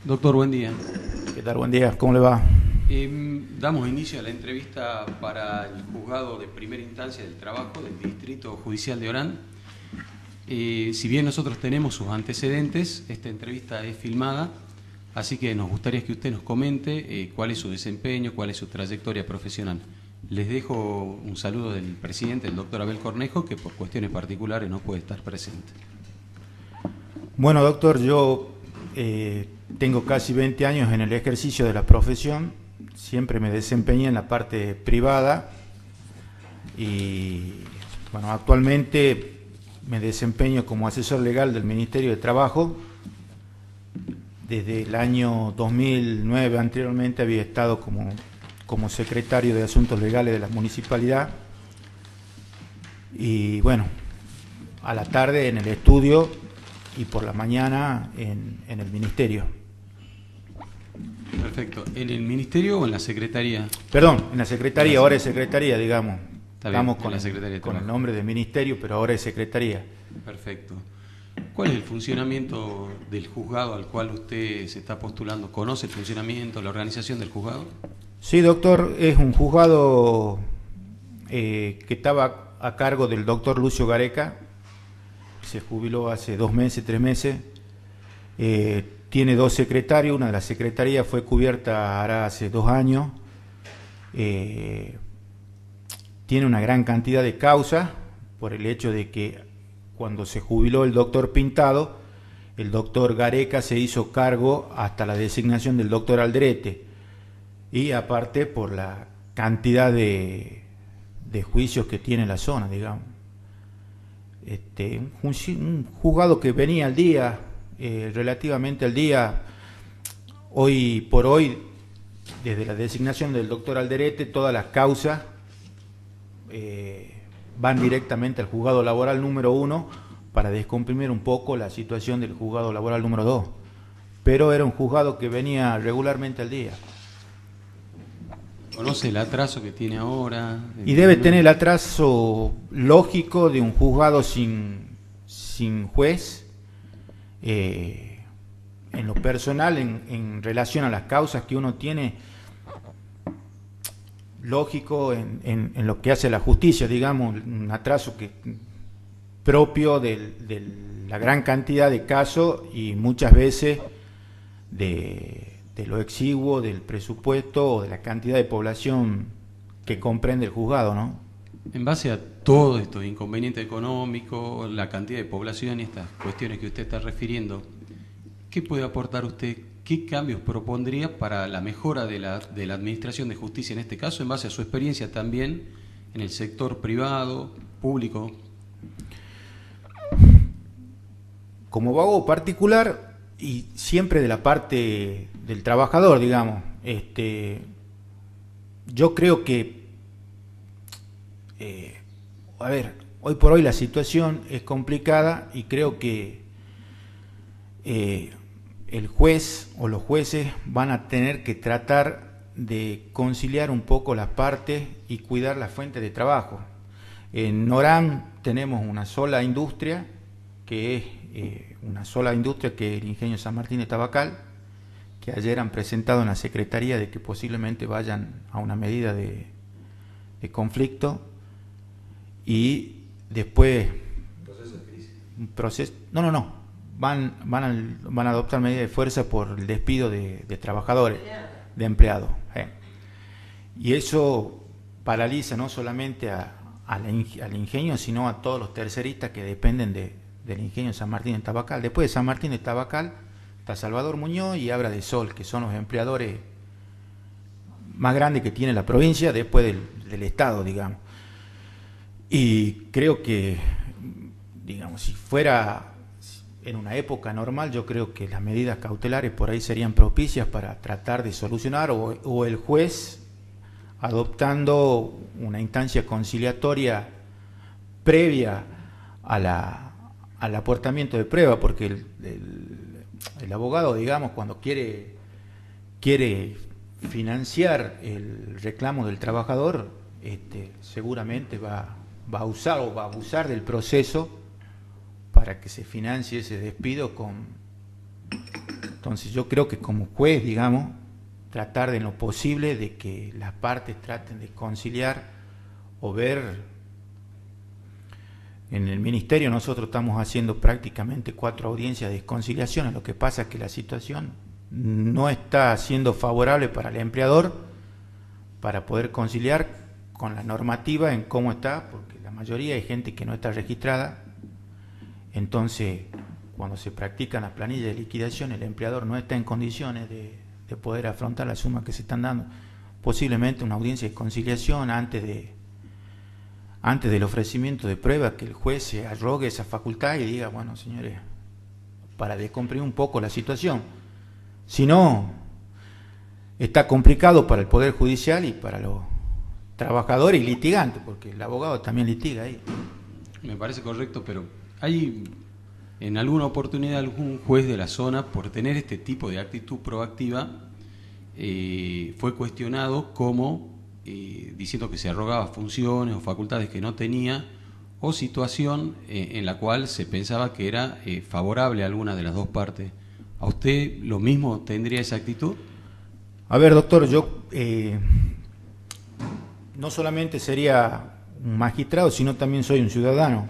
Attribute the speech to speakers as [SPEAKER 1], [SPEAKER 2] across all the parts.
[SPEAKER 1] Doctor, buen día.
[SPEAKER 2] ¿Qué tal? Buen día, ¿cómo le va?
[SPEAKER 1] Damos inicio a la entrevista para el juzgado de primera instancia del trabajo del Distrito Judicial de Orán. Si bien nosotros tenemos sus antecedentes, esta entrevista es filmada, así que nos gustaría que usted nos comente cuál es su desempeño, cuál es su trayectoria profesional. Les dejo un saludo del presidente, el doctor Abel Cornejo, que por cuestiones particulares no puede estar presente.
[SPEAKER 2] Bueno, doctor, yo tengo casi 20 años en el ejercicio de la profesión, siempre me desempeñé en la parte privada y bueno, actualmente me desempeño como asesor legal del Ministerio de Trabajo. Desde el año 2009 anteriormente había estado como secretario de Asuntos Legales de la Municipalidad y bueno, a la tarde en el estudio y por la mañana en el Ministerio.
[SPEAKER 1] Perfecto. ¿En el Ministerio o en la Secretaría?
[SPEAKER 2] Perdón, en la Secretaría, ahora es Secretaría, digamos.
[SPEAKER 1] Está bien,
[SPEAKER 2] Estamos
[SPEAKER 1] en
[SPEAKER 2] con,
[SPEAKER 1] la Secretaría de
[SPEAKER 2] con el
[SPEAKER 1] Trabajo.
[SPEAKER 2] nombre de Ministerio, pero ahora es Secretaría.
[SPEAKER 1] Perfecto. ¿Cuál es el funcionamiento del juzgado al cual usted se está postulando? ¿Conoce el funcionamiento, la organización del juzgado?
[SPEAKER 2] Sí, doctor, es un juzgado que estaba a cargo del doctor Lucio Gareca, se jubiló hace 2 meses, 3 meses. Tiene 2 secretarios, una de las secretarías fue cubierta ahora hace 2 años. Tiene una gran cantidad de causas por el hecho de que cuando se jubiló el doctor Pintado, el doctor Gareca se hizo cargo hasta la designación del doctor Alderete, y aparte por la cantidad de juicios que tiene la zona, digamos. Un juzgado que venía al día, relativamente al día. Hoy por hoy, desde la designación del doctor Alderete, todas las causas van directamente al juzgado laboral número 1 para descomprimir un poco la situación del juzgado laboral número 2. Pero era un juzgado que venía regularmente al día.
[SPEAKER 1] ¿Conoce el atraso que tiene ahora?
[SPEAKER 2] Y debe tener el atraso lógico de un juzgado sin juez. En lo personal, en relación a las causas que uno tiene, lógico en lo que hace la justicia, digamos, un atraso propio de la gran cantidad de casos y muchas veces de lo exiguo del presupuesto o de la cantidad de población que comprende el juzgado, ¿no?
[SPEAKER 1] En base a todo esto, inconveniente económico, la cantidad de población y estas cuestiones que usted está refiriendo, ¿qué puede aportar usted? ¿Qué cambios propondría para la mejora de la administración de justicia en este caso, en base a su experiencia también en el sector privado, público?
[SPEAKER 2] Como abogado particular y siempre de la parte del trabajador, digamos, yo creo que, hoy por hoy la situación es complicada y creo que el juez o los jueces van a tener que tratar de conciliar un poco las partes y cuidar las fuentes de trabajo. En Orán tenemos una sola industria, que es el Ingenio San Martín de Tabacal, que ayer han presentado en la Secretaría de que posiblemente vayan a una medida de conflicto y después un proceso. No. Van a adoptar medidas de fuerza por el despido de trabajadores, de empleados. Y eso paraliza no solamente al ingenio, sino a todos los terceristas que dependen del Ingenio San Martín de Tabacal. Después de San Martín de Tabacal está Salvador Muñoz y Abra de Sol, que son los empleadores más grandes que tiene la provincia después del Estado, digamos. Y creo que, digamos, si fuera en una época normal, yo creo que las medidas cautelares por ahí serían propicias para tratar de solucionar, o el juez adoptando una instancia conciliatoria previa al aportamiento de prueba, porque el abogado, digamos, cuando quiere financiar el reclamo del trabajador, seguramente va a usar o va a abusar del proceso para que se financie ese despido Entonces yo creo que como juez, digamos, tratar de lo posible de que las partes traten de conciliar o ver. En el ministerio nosotros estamos haciendo prácticamente 4 audiencias de conciliación, lo que pasa es que la situación no está siendo favorable para el empleador para poder conciliar con la normativa en cómo está, porque la mayoría hay gente que no está registrada. Entonces, cuando se practican las planillas de liquidación, el empleador no está en condiciones de poder afrontar las sumas que se están dando. Posiblemente una audiencia de conciliación antes del ofrecimiento de pruebas, que el juez se arrogue esa facultad y diga, bueno, señores, para descomprimir un poco la situación. Si no, está complicado para el Poder Judicial y para los trabajadores y litigantes, porque el abogado también litiga ahí.
[SPEAKER 1] Me parece correcto, pero hay en alguna oportunidad algún juez de la zona, por tener este tipo de actitud proactiva, fue cuestionado como diciendo que se arrogaba funciones o facultades que no tenía, o situación en la cual se pensaba que era favorable a alguna de las dos partes. ¿A usted lo mismo tendría esa actitud?
[SPEAKER 2] A ver, doctor, yo no solamente sería un magistrado, sino también soy un ciudadano.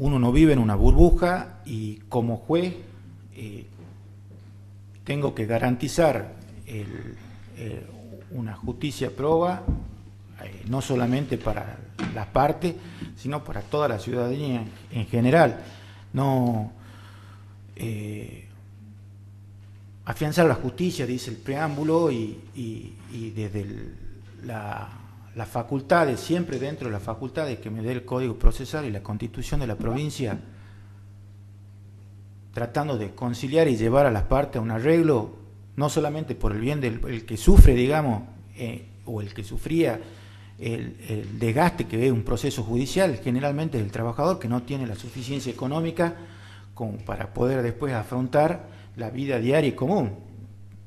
[SPEAKER 2] Uno no vive en una burbuja y como juez tengo que garantizar una justicia proba, no solamente para las partes, sino para toda la ciudadanía en general. No afianzar la justicia, dice el preámbulo, y desde las facultades, siempre dentro de las facultades que me dé el Código Procesal y la Constitución de la provincia, tratando de conciliar y llevar a las partes a un arreglo, no solamente por el bien del que sufre, digamos, o el que sufría el desgaste que ve un proceso judicial, generalmente es el trabajador que no tiene la suficiencia económica como para poder después afrontar la vida diaria y común.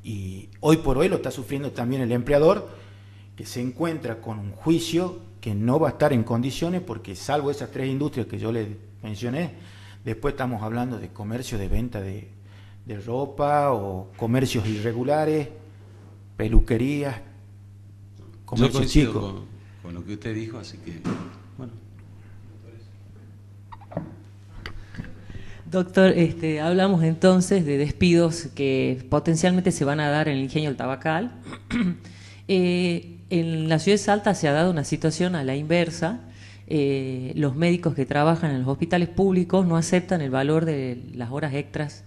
[SPEAKER 2] Y hoy por hoy lo está sufriendo también el empleador, que se encuentra con un juicio que no va a estar en condiciones, porque salvo esas 3 industrias que yo le mencioné, después estamos hablando de comercio de venta de ropa o comercios irregulares, peluquerías, comercio chico.
[SPEAKER 1] Con lo que usted dijo, así que, bueno.
[SPEAKER 3] Doctor, hablamos entonces de despidos que potencialmente se van a dar en el ingenio del Tabacal. En la ciudad de Salta se ha dado una situación a la inversa. Los médicos que trabajan en los hospitales públicos no aceptan el valor de las horas extras,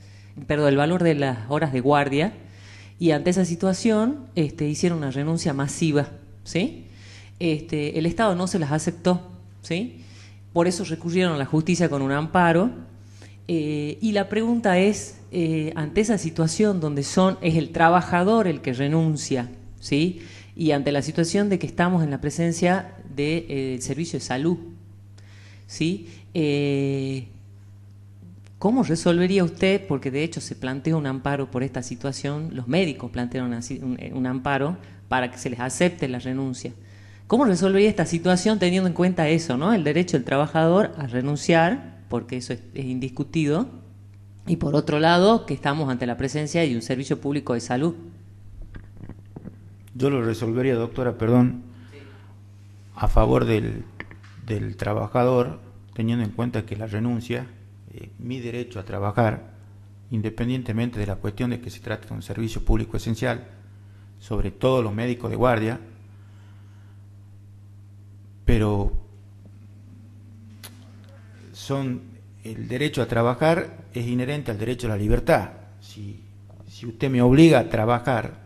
[SPEAKER 3] perdón, el valor de las horas de guardia, y ante esa situación hicieron una renuncia masiva, ¿sí? El Estado no se las aceptó, ¿sí? Por eso recurrieron a la justicia con un amparo, y la pregunta es, ante esa situación donde es el trabajador el que renuncia, ¿sí? Y ante la situación de que estamos en la presencia del servicio de salud, ¿sí? ¿Cómo resolvería usted? Porque de hecho se planteó un amparo por esta situación, los médicos plantearon un amparo para que se les acepte la renuncia. ¿Cómo resolvería esta situación teniendo en cuenta eso, ¿no? El derecho del trabajador a renunciar, porque eso es indiscutido, y por otro lado, que estamos ante la presencia de un servicio público de salud?
[SPEAKER 2] Yo lo resolvería, doctora, a favor del trabajador, teniendo en cuenta que la renuncia, mi derecho a trabajar, independientemente de la cuestión de que se trate de un servicio público esencial, sobre todo los médicos de guardia, pero el derecho a trabajar es inherente al derecho a la libertad. Si usted me obliga a trabajar,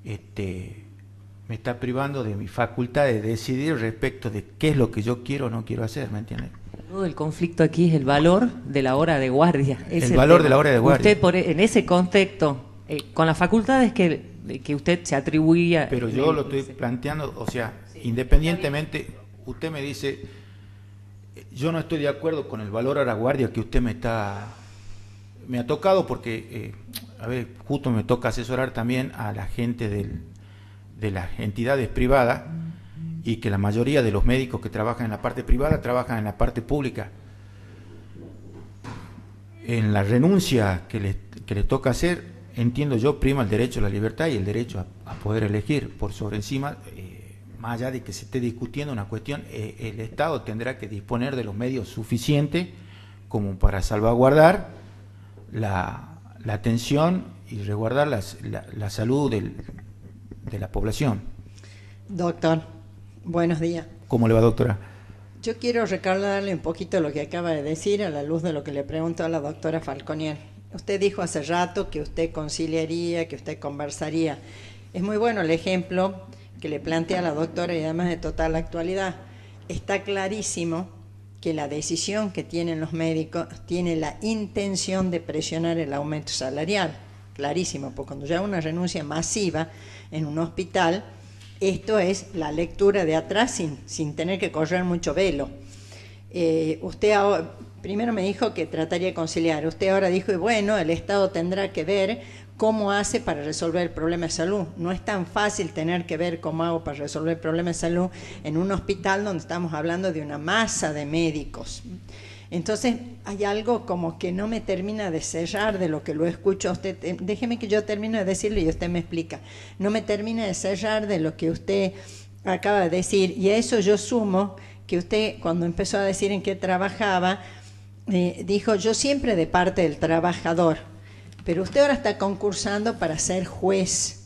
[SPEAKER 2] me está privando de mi facultad de decidir respecto de qué es lo que yo quiero o no quiero hacer, ¿me entiende?
[SPEAKER 3] Todo el conflicto aquí es el valor de la hora de guardia.
[SPEAKER 2] El valor de la hora de guardia.
[SPEAKER 3] Usted en ese contexto, con las facultades que usted se atribuía...
[SPEAKER 2] Pero yo lo estoy planteando, o sea, independientemente, usted me dice, yo no estoy de acuerdo con el valor a la guardia que usted me ha tocado, porque, justo me toca asesorar también a la gente de las entidades privadas, y que la mayoría de los médicos que trabajan en la parte privada trabajan en la parte pública. en la renuncia que le toca hacer, entiendo yo, prima el derecho a la libertad y el derecho a poder elegir por sobre encima, más allá de que se esté discutiendo una cuestión, el Estado tendrá que disponer de los medios suficientes como para salvaguardar la atención y resguardar la salud de la población.
[SPEAKER 4] Doctor, buenos días.
[SPEAKER 2] ¿Cómo le va, doctora?
[SPEAKER 4] Yo quiero recordarle un poquito lo que acaba de decir a la luz de lo que le preguntó a la doctora Falconier. Usted dijo hace rato que usted conciliaría, que usted conversaría. Es muy bueno el ejemplo que le plantea a la doctora y además de total actualidad. Está clarísimo que la decisión que tienen los médicos tiene la intención de presionar el aumento salarial. Clarísimo, porque cuando ya hay una renuncia masiva en un hospital, esto es la lectura de atrás sin tener que correr mucho velo. Usted ahora, primero me dijo que trataría de conciliar. Usted ahora dijo, y bueno, el Estado tendrá que ver cómo hace para resolver el problema de salud. No es tan fácil tener que ver cómo hago para resolver el problema de salud en un hospital donde estamos hablando de una masa de médicos. Entonces hay algo como que no me termina de cerrar de lo que lo escucho a usted. Déjeme que yo termine de decirlo y usted me explica. No me termina de cerrar de lo que usted acaba de decir, y a eso yo sumo que usted, cuando empezó a decir en qué trabajaba, dijo, yo siempre de parte del trabajador, pero usted ahora está concursando para ser juez.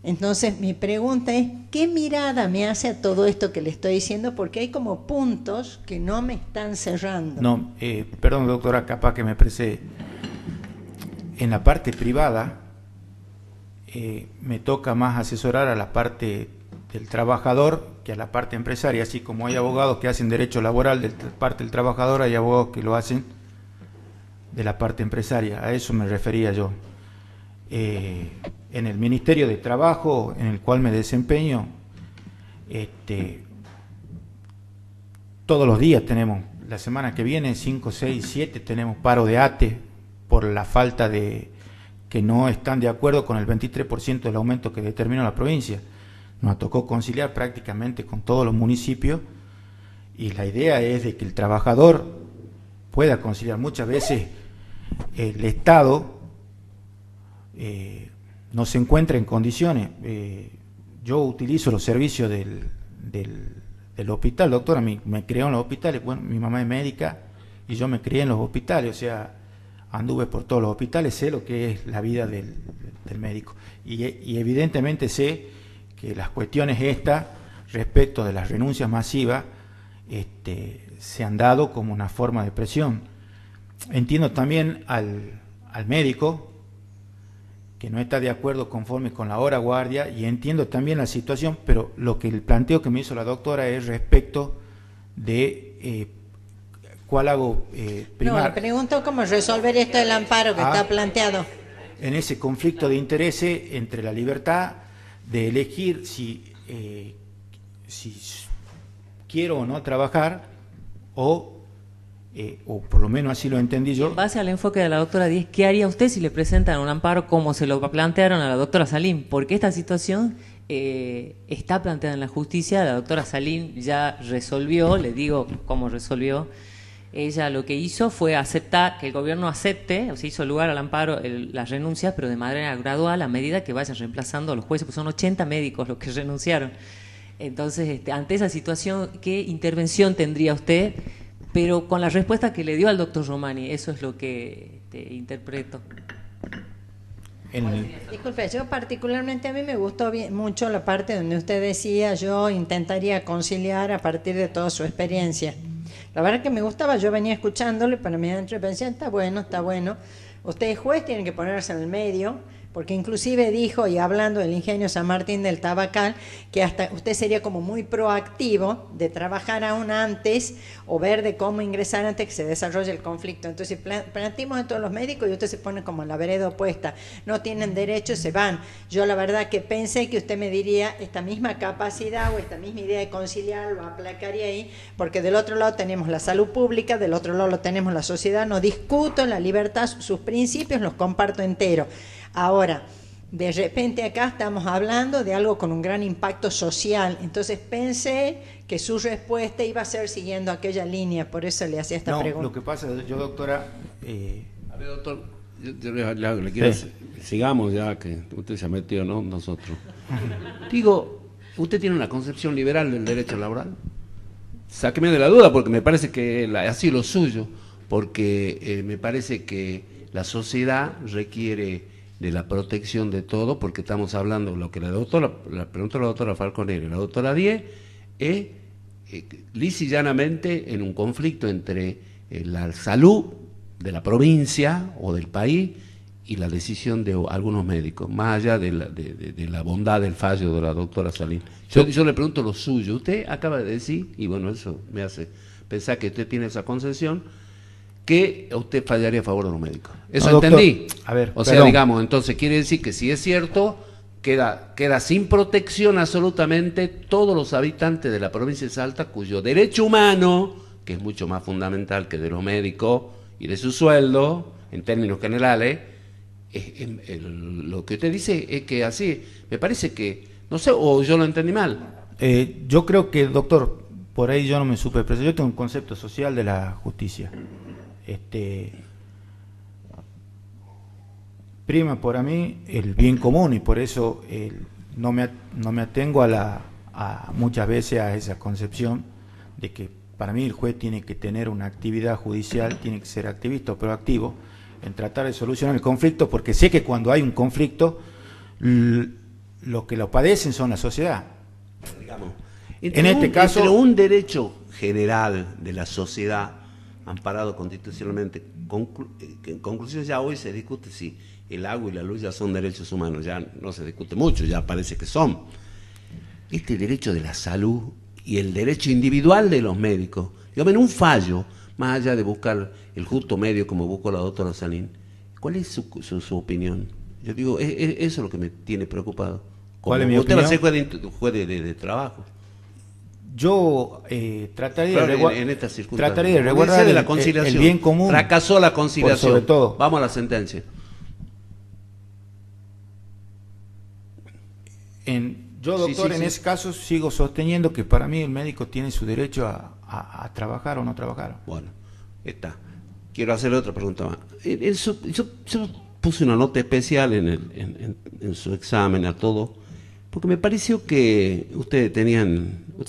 [SPEAKER 4] Entonces mi pregunta es, ¿qué mirada me hace a todo esto que le estoy diciendo? Porque hay como puntos que no me están cerrando.
[SPEAKER 2] No, perdón, doctora, capaz que me expresé. En la parte privada me toca más asesorar a la parte del trabajador que a la parte empresaria, así como hay abogados que hacen derecho laboral de la parte del trabajador, hay abogados que lo hacen de la parte empresaria. A eso me refería yo. En el Ministerio de Trabajo, en el cual me desempeño, todos los días tenemos, la semana que viene, 5, 6, 7, tenemos paro de ATE por la falta de que no están de acuerdo con el 23% del aumento que determinó la provincia. Nos tocó conciliar prácticamente con todos los municipios y la idea es de que el trabajador pueda conciliar. Muchas veces el Estado no se encuentra en condiciones. Yo utilizo los servicios del hospital, doctora, me crié en los hospitales, bueno, mi mamá es médica y yo me crié en los hospitales, o sea, anduve por todos los hospitales, sé lo que es la vida del médico y evidentemente sé que las cuestiones estas respecto de las renuncias masivas se han dado como una forma de presión. Entiendo también al médico que no está de acuerdo conforme con la hora guardia y entiendo también la situación, pero lo que el planteo que me hizo la doctora es respecto de cuál hago primar.
[SPEAKER 4] No, pregunto cómo resolver esto del amparo que está planteado.
[SPEAKER 2] En ese conflicto de intereses entre la libertad de elegir si quiero o no trabajar o por lo menos así lo entendí yo.
[SPEAKER 3] En base al enfoque de la doctora Díez, ¿qué haría usted si le presentan un amparo como se lo plantearon a la doctora Salín? Porque esta situación está planteada en la justicia, la doctora Salín ya resolvió, le digo cómo resolvió. Ella lo que hizo fue aceptar, que el gobierno acepte, o sea, hizo lugar al amparo, las renuncias, pero de manera gradual a medida que vayan reemplazando a los jueces, pues son 80 médicos los que renunciaron. Entonces, ante esa situación, ¿qué intervención tendría usted? Pero con la respuesta que le dio al doctor Romani, eso es lo que interpreto.
[SPEAKER 4] Disculpe, yo particularmente a mí me gustó mucho la parte donde usted decía, yo intentaría conciliar a partir de toda su experiencia. La verdad que me gustaba, yo venía escuchándole, para mí adentro pensé, está bueno. Usted es juez, tiene que ponerse en el medio, porque inclusive dijo, y hablando del ingenio San Martín del Tabacal, que hasta usted sería como muy proactivo de trabajar aún antes o ver de cómo ingresar antes que se desarrolle el conflicto. Entonces planteamos a todos los médicos y usted se pone como en la vereda opuesta, no tienen derecho, se van. Yo la verdad que pensé que usted me diría esta misma capacidad o esta misma idea de conciliar, lo aplacaría ahí, porque del otro lado tenemos la salud pública, del otro lado lo tenemos la sociedad, no discuto la libertad, sus principios los comparto entero. Ahora, de repente acá estamos hablando de algo con un gran impacto social, entonces pensé que su respuesta iba a ser siguiendo aquella línea, por eso le hacía esta pregunta.
[SPEAKER 2] Lo que pasa, yo doctora,
[SPEAKER 5] Doctor, yo le quiero sigamos ya, que usted se ha metido, ¿no? Nosotros. Digo, ¿usted tiene una concepción liberal del derecho laboral? Sáqueme de la duda, porque me parece que ha sido lo suyo, porque me parece que la sociedad requiere de la protección de todo, porque estamos hablando, lo que la pregunta de la doctora Falconeri y la doctora Die, es lisa y llanamente en un conflicto entre la salud de la provincia o del país y la decisión de algunos médicos, más allá de la bondad del fallo de la doctora Salín. Yo le pregunto lo suyo. Usted acaba de decir, y bueno, eso me hace pensar que usted tiene esa concepción, que usted fallaría a favor de los médicos. Eso no, entendí.
[SPEAKER 2] Doctor, a ver,
[SPEAKER 5] o sea, digamos, entonces quiere decir que si es cierto, queda sin protección absolutamente todos los habitantes de la provincia de Salta, cuyo derecho humano, que es mucho más fundamental que de los médicos y de su sueldo, en términos generales, lo que usted dice es que así, me parece que, no sé, o yo lo entendí mal.
[SPEAKER 2] Yo creo que, doctor, por ahí yo no me supe expresar. Yo tengo un concepto social de la justicia. Prima para mí el bien común, y por eso no me atengo muchas veces a esa concepción de que para mí el juez tiene que tener una actividad judicial, tiene que ser activista o proactivo en tratar de solucionar el conflicto, porque sé que cuando hay un conflicto, lo que lo padecen son la sociedad.
[SPEAKER 5] Digamos,
[SPEAKER 2] en este caso,
[SPEAKER 5] entre un derecho general de la sociedad amparado constitucionalmente, en conclusión ya hoy se discute si el agua y la luz ya son derechos humanos, ya no se discute mucho, ya parece que son. Este derecho de la salud y el derecho individual de los médicos, digamos, en un fallo, más allá de buscar el justo medio como buscó la doctora Salín, ¿cuál es su opinión? Yo digo, eso es lo que me tiene preocupado.
[SPEAKER 2] ¿Cuál es mi opinión?
[SPEAKER 5] Usted va a ser juez de trabajo.
[SPEAKER 2] Yo trataría de
[SPEAKER 5] resguardar de la conciliación.
[SPEAKER 2] El bien común.
[SPEAKER 5] Fracasó la conciliación.
[SPEAKER 2] Sobre todo.
[SPEAKER 5] Vamos a la sentencia.
[SPEAKER 2] Yo, doctor, en ese caso sigo sosteniendo que para mí el médico tiene su derecho a trabajar o no trabajar.
[SPEAKER 5] Bueno, está. Quiero hacerle otra pregunta más. Yo puse una nota especial en su examen a todo, porque me pareció que usted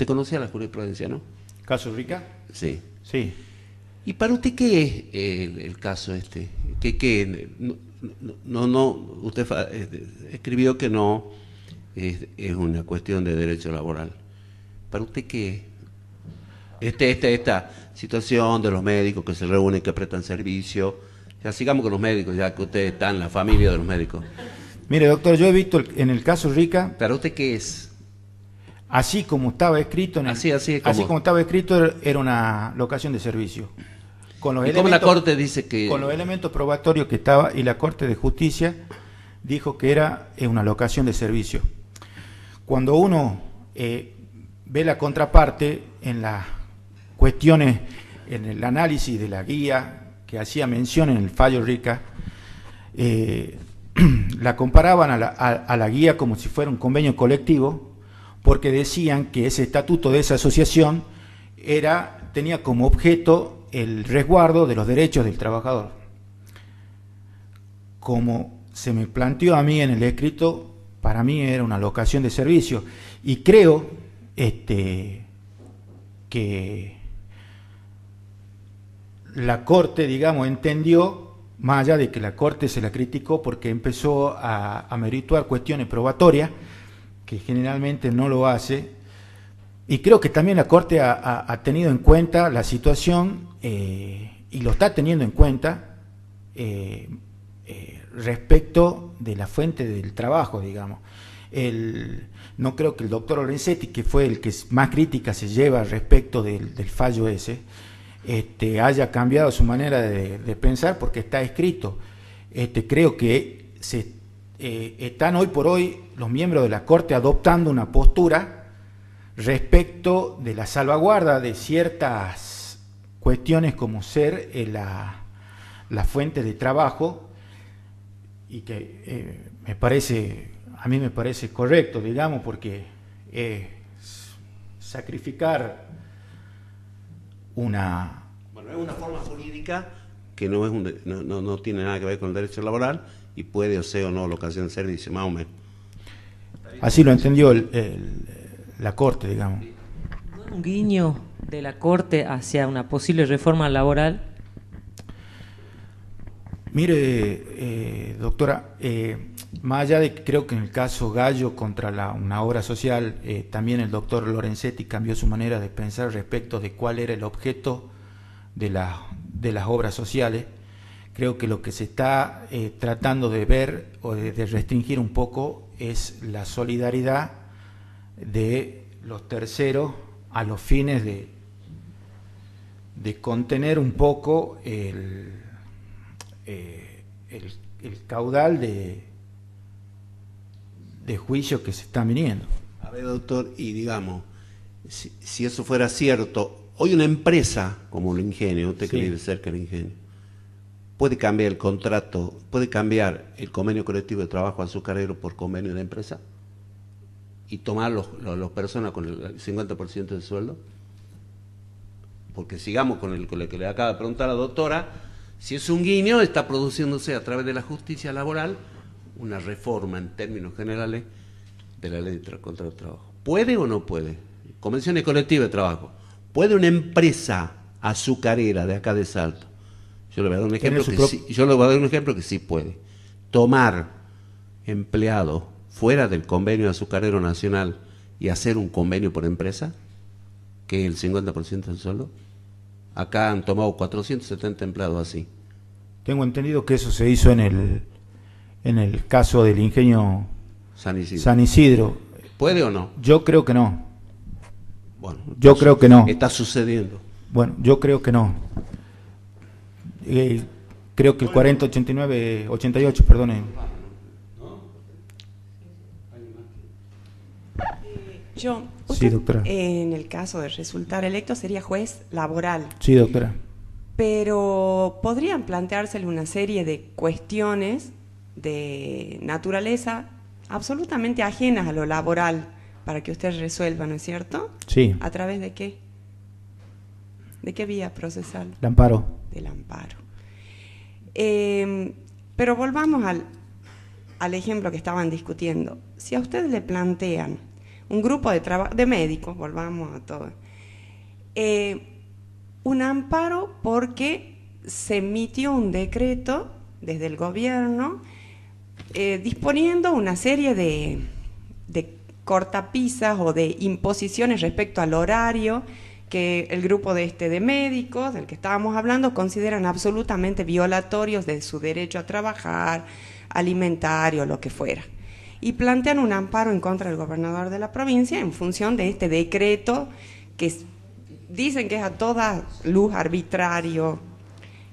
[SPEAKER 5] conocía la jurisprudencia, ¿no?
[SPEAKER 2] ¿Caso Rica?
[SPEAKER 5] Sí.
[SPEAKER 2] Sí.
[SPEAKER 5] ¿Y para usted qué es el caso este? Usted escribió que no es una cuestión de derecho laboral. ¿Para usted qué es? Esta situación de los médicos que se reúnen, que prestan servicio, ya sigamos con los médicos, ya que usted está en la familia de los médicos.
[SPEAKER 2] Mire, doctor, yo he visto en el caso Rica.
[SPEAKER 5] ¿Para usted qué es?
[SPEAKER 2] Así como estaba escrito, así como estaba escrito, era una locación de servicio.
[SPEAKER 5] ¿Y cómo la Corte dice que...?
[SPEAKER 2] Con los elementos probatorios que estaba, y la Corte de Justicia dijo que era una locación de servicio. Cuando uno ve la contraparte en las cuestiones, en el análisis de la guía que hacía mención en el fallo Rica, la comparaban a la guía como si fuera un convenio colectivo, porque decían que ese estatuto de esa asociación tenía como objeto el resguardo de los derechos del trabajador. Como se me planteó a mí en el escrito, para mí era una locación de servicio, y creo que la Corte, digamos, entendió, más allá de que la Corte se la criticó porque empezó a merituar cuestiones probatorias, que generalmente no lo hace, y creo que también la Corte ha tenido en cuenta la situación, y lo está teniendo en cuenta, respecto de la fuente del trabajo, digamos. No creo que el doctor Lorenzetti, que fue el que más crítica se lleva respecto del fallo ese, haya cambiado su manera de pensar, porque está escrito. Creo que están hoy por hoy los miembros de la Corte adoptando una postura respecto de la salvaguarda de ciertas cuestiones como ser la fuente de trabajo, y que a mí me parece correcto, digamos, porque sacrificar
[SPEAKER 5] Bueno, es una forma jurídica que no tiene nada que ver con el derecho laboral y puede o sea o no locación de servicio, más o menos.
[SPEAKER 2] Así lo entendió la Corte, digamos.
[SPEAKER 3] ¿Un guiño de la Corte hacia una posible reforma laboral?
[SPEAKER 2] Mire, doctora, más allá de que creo que en el caso Gallo contra una obra social, también el doctor Lorenzetti cambió su manera de pensar respecto de cuál era el objeto de las obras sociales. Creo que lo que se está tratando de ver o de restringir un poco es la solidaridad de los terceros a los fines de contener un poco el caudal de juicios que se están viniendo.
[SPEAKER 5] A ver, doctor, y digamos, si eso fuera cierto, hoy una empresa como el Ingenio, usted que vive cerca del Ingenio, puede cambiar el contrato, puede cambiar el convenio colectivo de trabajo azucarero por convenio de empresa y tomar los personas con el 50% del sueldo. Porque sigamos con lo que le acaba de preguntar la doctora. Si es un guiño, está produciéndose a través de la justicia laboral una reforma en términos generales de la ley de contrato de trabajo. ¿Puede o no puede? Convenciones colectivas de trabajo. ¿Puede una empresa azucarera de acá de Salto? Yo le voy a dar un ejemplo que sí puede. Tomar empleados fuera del convenio azucarero nacional y hacer un convenio por empresa, que es el 50% del sueldo. Acá han tomado 470 empleados así.
[SPEAKER 2] Tengo entendido que eso se hizo en el caso del Ingenio San Isidro.
[SPEAKER 5] ¿Puede o no?
[SPEAKER 2] Yo creo que no.
[SPEAKER 5] Bueno,
[SPEAKER 2] yo creo que no.
[SPEAKER 5] Está sucediendo.
[SPEAKER 2] Bueno, yo creo que no. Creo que el 88, perdonen.
[SPEAKER 6] Usted,
[SPEAKER 2] sí, doctora.
[SPEAKER 6] En el caso de resultar electo sería juez laboral.
[SPEAKER 2] Sí, doctora.
[SPEAKER 6] Pero podrían planteársele una serie de cuestiones de naturaleza absolutamente ajenas a lo laboral para que usted resuelva, ¿no es cierto?
[SPEAKER 2] Sí.
[SPEAKER 6] ¿A través de qué? ¿De qué vía procesal?
[SPEAKER 2] El amparo.
[SPEAKER 6] Del amparo. Pero volvamos al ejemplo que estaban discutiendo. Si a ustedes le plantean un grupo de médicos, volvamos a todo, un amparo porque se emitió un decreto desde el gobierno disponiendo una serie de cortapisas o de imposiciones respecto al horario que el grupo de médicos del que estábamos hablando consideran absolutamente violatorios de su derecho a trabajar, alimentario, lo que fuera. Y plantean un amparo en contra del gobernador de la provincia en función de este decreto que dicen que es a toda luz arbitrario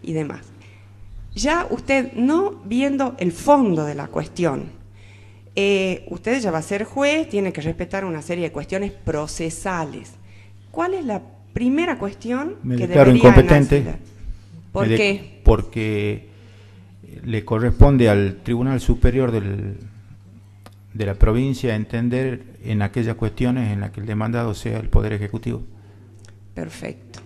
[SPEAKER 6] y demás. Ya usted, no viendo el fondo de la cuestión, usted ya va a ser juez, tiene que respetar una serie de cuestiones procesales. ¿Cuál es la primera cuestión que
[SPEAKER 2] declaro
[SPEAKER 6] debería
[SPEAKER 2] incompetente?
[SPEAKER 6] enarcelar? ¿Por qué?
[SPEAKER 2] Porque le corresponde al Tribunal Superior de la provincia entender en aquellas cuestiones en las que el demandado sea el Poder Ejecutivo.
[SPEAKER 6] Perfecto.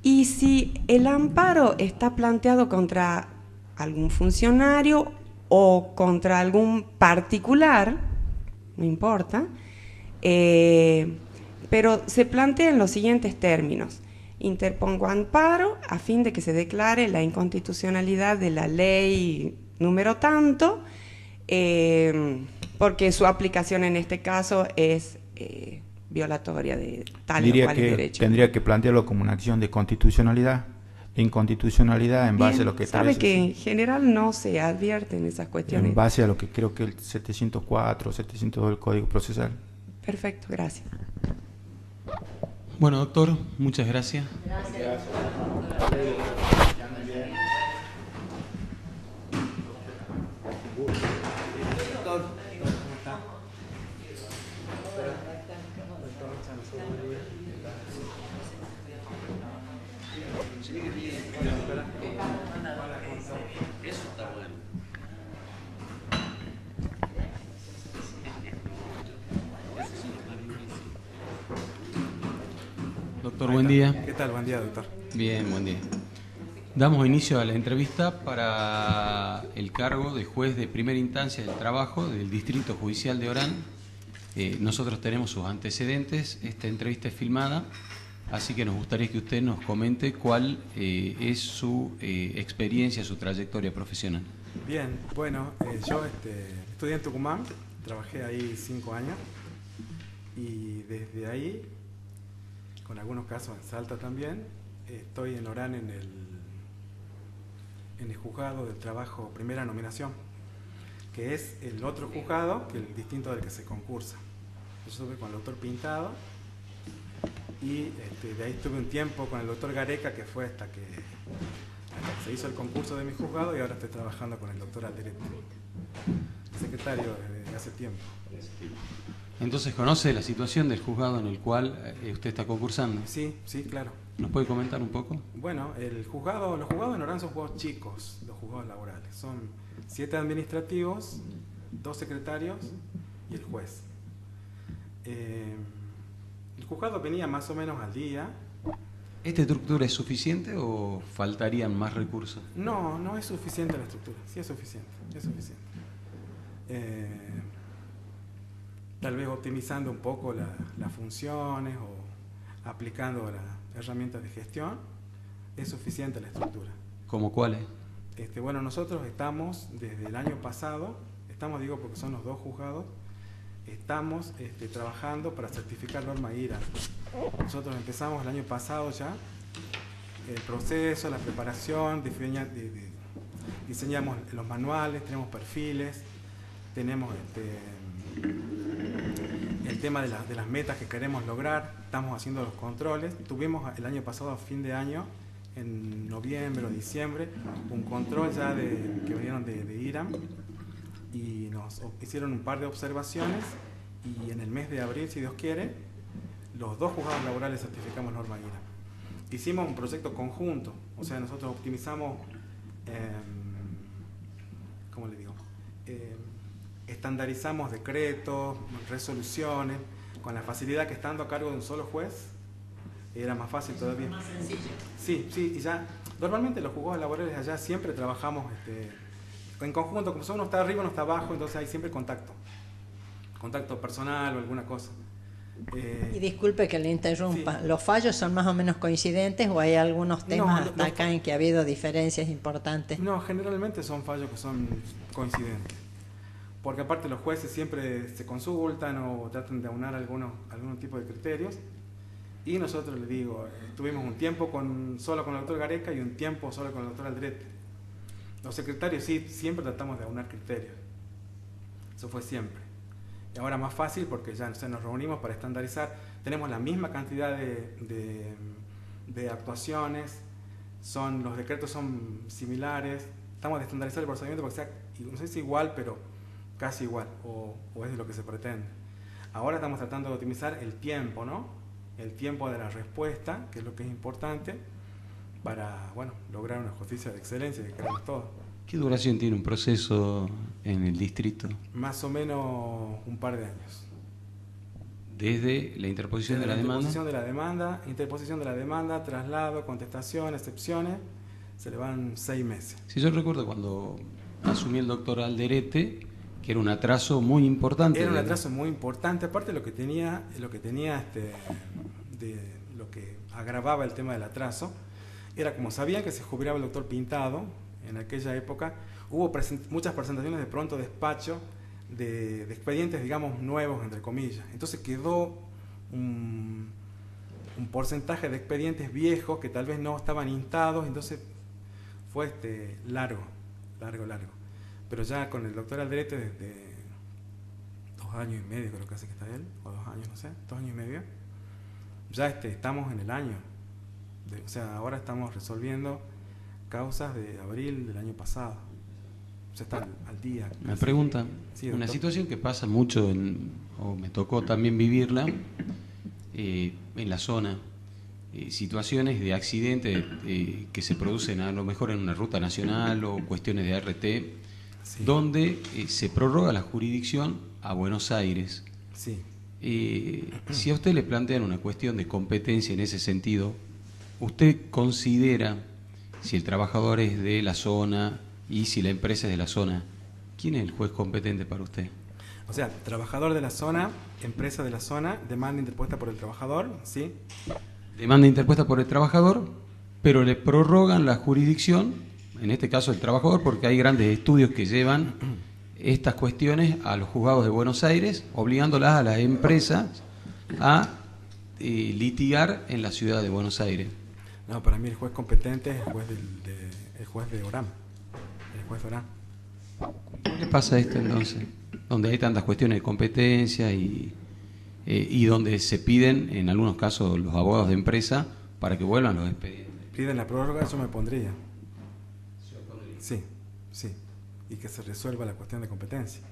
[SPEAKER 6] Y si el amparo está planteado contra algún funcionario o contra algún particular, no importa, pero se plantea en los siguientes términos: interpongo amparo a fin de que se declare la inconstitucionalidad de la ley número tanto, porque su aplicación en este caso es violatoria de tal o cual derecho.
[SPEAKER 2] Tendría que plantearlo como una acción de constitucionalidad, de inconstitucionalidad en base a lo que
[SPEAKER 6] sabe que en general no se advierten esas cuestiones.
[SPEAKER 2] En base a lo que creo que el 704 o 702 del Código Procesal.
[SPEAKER 6] Perfecto, gracias.
[SPEAKER 1] Bueno, doctor, muchas gracias.
[SPEAKER 2] Gracias.
[SPEAKER 1] Doctor, buen día.
[SPEAKER 7] ¿Qué tal? Buen día, doctor.
[SPEAKER 1] Bien, buen día. Damos inicio a la entrevista para el cargo de juez de primera instancia del trabajo del Distrito Judicial de Orán. Nosotros tenemos sus antecedentes, esta entrevista es filmada, así que nos gustaría que usted nos comente cuál es su experiencia, su trayectoria profesional.
[SPEAKER 7] Bien, bueno, yo estudié en Tucumán, trabajé ahí 5 años y desde ahí, con algunos casos en Salta también, estoy en Orán en el juzgado del trabajo primera nominación, que es el otro juzgado que el distinto del que se concursa. Yo estuve con el doctor Pintado y de ahí estuve un tiempo con el doctor Gareca, que fue hasta que se hizo el concurso de mi juzgado, y ahora estoy trabajando con el doctor Alderete, secretario desde hace tiempo.
[SPEAKER 1] Entonces, ¿conoce la situación del juzgado en el cual usted está concursando?
[SPEAKER 7] Sí, sí, claro.
[SPEAKER 1] ¿Nos puede comentar un poco?
[SPEAKER 7] Bueno, los juzgados en Orán son juzgados chicos, los juzgados laborales. Son 7 administrativos, 2 secretarios y el juez. El juzgado venía más o menos al día.
[SPEAKER 1] ¿Esta estructura es suficiente o faltarían más recursos?
[SPEAKER 7] No, no es suficiente la estructura. Sí es suficiente, es suficiente. Tal vez optimizando un poco las funciones o aplicando las herramientas de gestión, es suficiente la estructura.
[SPEAKER 1] ¿Cómo cuáles?
[SPEAKER 7] Bueno, nosotros estamos desde el año pasado, digo porque son los 2 juzgados, estamos trabajando para certificar norma IRA. Nosotros empezamos el año pasado ya el proceso, la preparación, diseñamos los manuales, tenemos perfiles, tenemos el tema de las metas que queremos lograr, estamos haciendo los controles. Tuvimos el año pasado, a fin de año, en noviembre o diciembre, un control ya que vinieron de IRAM y nos hicieron un par de observaciones, y en el mes de abril, si Dios quiere, los 2 juzgados laborales certificamos norma IRAM. Hicimos un proyecto conjunto, o sea, nosotros optimizamos, ¿cómo le digo? Estandarizamos decretos, resoluciones, con la facilidad que estando a cargo de un solo juez, era más fácil todavía.
[SPEAKER 4] Más sencillo.
[SPEAKER 7] Sí, sí, y ya, normalmente los juzgados laborales allá siempre trabajamos en conjunto, como uno está arriba, uno está abajo, entonces hay siempre contacto personal o alguna cosa.
[SPEAKER 4] Y disculpe que le interrumpa,
[SPEAKER 7] Sí.
[SPEAKER 4] ¿los fallos son más o menos coincidentes o hay algunos temas
[SPEAKER 7] No,
[SPEAKER 4] hasta acá en que ha habido diferencias importantes?
[SPEAKER 7] No, generalmente son fallos que son coincidentes, porque aparte los jueces siempre se consultan o tratan de aunar algún tipo de criterios, y nosotros, les digo, estuvimos un tiempo solo con el doctor Gareca y un tiempo solo con el doctor Alderete. Los secretarios sí, siempre tratamos de aunar criterios, eso fue siempre. Y ahora más fácil porque ya nos reunimos para estandarizar, tenemos la misma cantidad de actuaciones, los decretos son similares, estamos de estandarizar el procedimiento para que sea, no sé si igual, pero casi igual, o es de lo que se pretende. Ahora estamos tratando de optimizar el tiempo, ¿no? El tiempo de la respuesta, que es lo que es importante, para, bueno, lograr una justicia de excelencia que queremos todos.
[SPEAKER 1] ¿Qué duración tiene un proceso en el distrito?
[SPEAKER 7] Más o menos un par de años.
[SPEAKER 1] Desde la interposición de la demanda.
[SPEAKER 7] Interposición de la demanda, traslado, contestación, excepciones, se le van 6 meses.
[SPEAKER 1] Sí, yo recuerdo cuando asumió el doctor Alderete, que era un atraso muy importante.
[SPEAKER 7] Era un atraso muy importante, aparte lo que agravaba el tema del atraso, era como sabían que se jubilaba el doctor Pintado, en aquella época, hubo muchas presentaciones de pronto despacho de expedientes, digamos, nuevos, entre comillas. Entonces quedó un porcentaje de expedientes viejos que tal vez no estaban instados, entonces fue largo. Pero ya con el doctor Alderete, desde 2 años y medio, creo que hace que está él, o 2 años, no sé, 2 años y medio, ya estamos en el año. O sea, ahora estamos resolviendo causas de abril del año pasado. O sea, está al día.
[SPEAKER 1] Me pregunta,
[SPEAKER 7] Sí,
[SPEAKER 1] una
[SPEAKER 7] doctor.
[SPEAKER 1] situación que pasa mucho, o me tocó también vivirla, en la zona, situaciones de accidentes que se producen a lo mejor en una ruta nacional o cuestiones de ART,
[SPEAKER 7] Sí.
[SPEAKER 1] donde se prorroga la jurisdicción a Buenos Aires.
[SPEAKER 7] Sí.
[SPEAKER 1] Si a usted le plantean una cuestión de competencia en ese sentido, ¿usted considera si el trabajador es de la zona y si la empresa es de la zona. ¿Quién es el juez competente para usted?
[SPEAKER 7] O sea, trabajador de la zona, empresa de la zona, demanda interpuesta por el trabajador, ¿sí?
[SPEAKER 1] Demanda interpuesta por el trabajador, pero le prorrogan la jurisdicción, en este caso el trabajador, porque hay grandes estudios que llevan estas cuestiones a los juzgados de Buenos Aires, obligándolas a las empresas a litigar en la ciudad de Buenos Aires.
[SPEAKER 7] No, para mí el juez competente es el juez de Orán. El juez de Orán.
[SPEAKER 1] ¿Qué le pasa a esto entonces? Donde hay tantas cuestiones de competencia y donde se piden, en algunos casos, los abogados de empresa para que vuelvan los expedientes.
[SPEAKER 7] Piden la prórroga, yo me pondría. Sí, sí. Y que se resuelva la cuestión de competencia.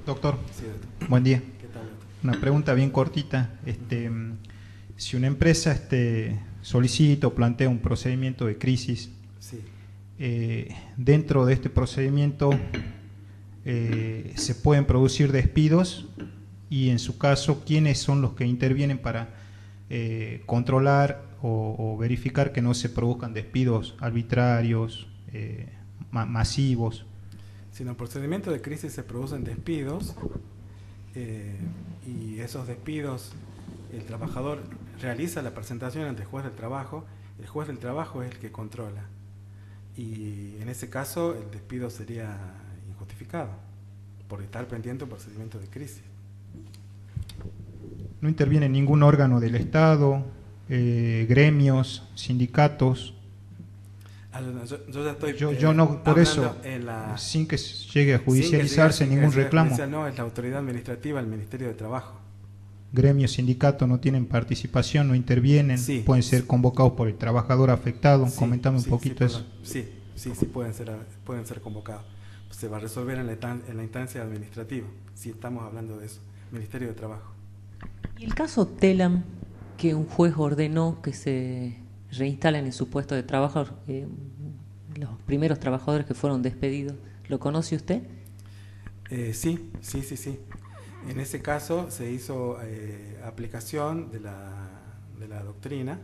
[SPEAKER 8] Doctor,
[SPEAKER 7] Sí, doctor.
[SPEAKER 8] buen día.
[SPEAKER 7] ¿Qué tal, doctor?
[SPEAKER 8] Una pregunta bien cortita. Si una empresa solicita o plantea un procedimiento de crisis,
[SPEAKER 7] Sí.
[SPEAKER 8] dentro de este procedimiento se pueden producir despidos y, en su caso, ¿quiénes son los que intervienen para controlar o verificar que no se produzcan despidos arbitrarios, masivos?
[SPEAKER 7] Si en el procedimiento de crisis se producen despidos y esos despidos el trabajador realiza la presentación ante el juez del trabajo, el juez del trabajo es el que controla. Y en ese caso el despido sería injustificado por estar pendiente de un procedimiento de crisis.
[SPEAKER 8] ¿No interviene ningún órgano del Estado, gremios, sindicatos?
[SPEAKER 7] Yo ya estoy
[SPEAKER 8] Yo no, por eso,
[SPEAKER 7] en
[SPEAKER 8] sin que llegue a judicializarse
[SPEAKER 7] sin que
[SPEAKER 8] ningún
[SPEAKER 7] llegue a
[SPEAKER 8] reclamo.
[SPEAKER 7] judicial, no, es la autoridad administrativa, el Ministerio de Trabajo.
[SPEAKER 8] Gremios, sindicatos no tienen participación, no intervienen,
[SPEAKER 7] Sí.
[SPEAKER 8] pueden ser convocados por el trabajador afectado.
[SPEAKER 7] Sí,
[SPEAKER 8] Comentame un
[SPEAKER 7] sí,
[SPEAKER 8] poquito
[SPEAKER 7] sí,
[SPEAKER 8] eso.
[SPEAKER 7] Sí, pueden ser convocados. Se va a resolver en la instancia administrativa, si estamos hablando de eso, Ministerio de Trabajo.
[SPEAKER 3] Y el caso Telam, que un juez ordenó que se reinstalen en su puesto de trabajo los primeros trabajadores que fueron despedidos, ¿lo conoce usted?
[SPEAKER 7] Sí. En ese caso se hizo aplicación de la doctrina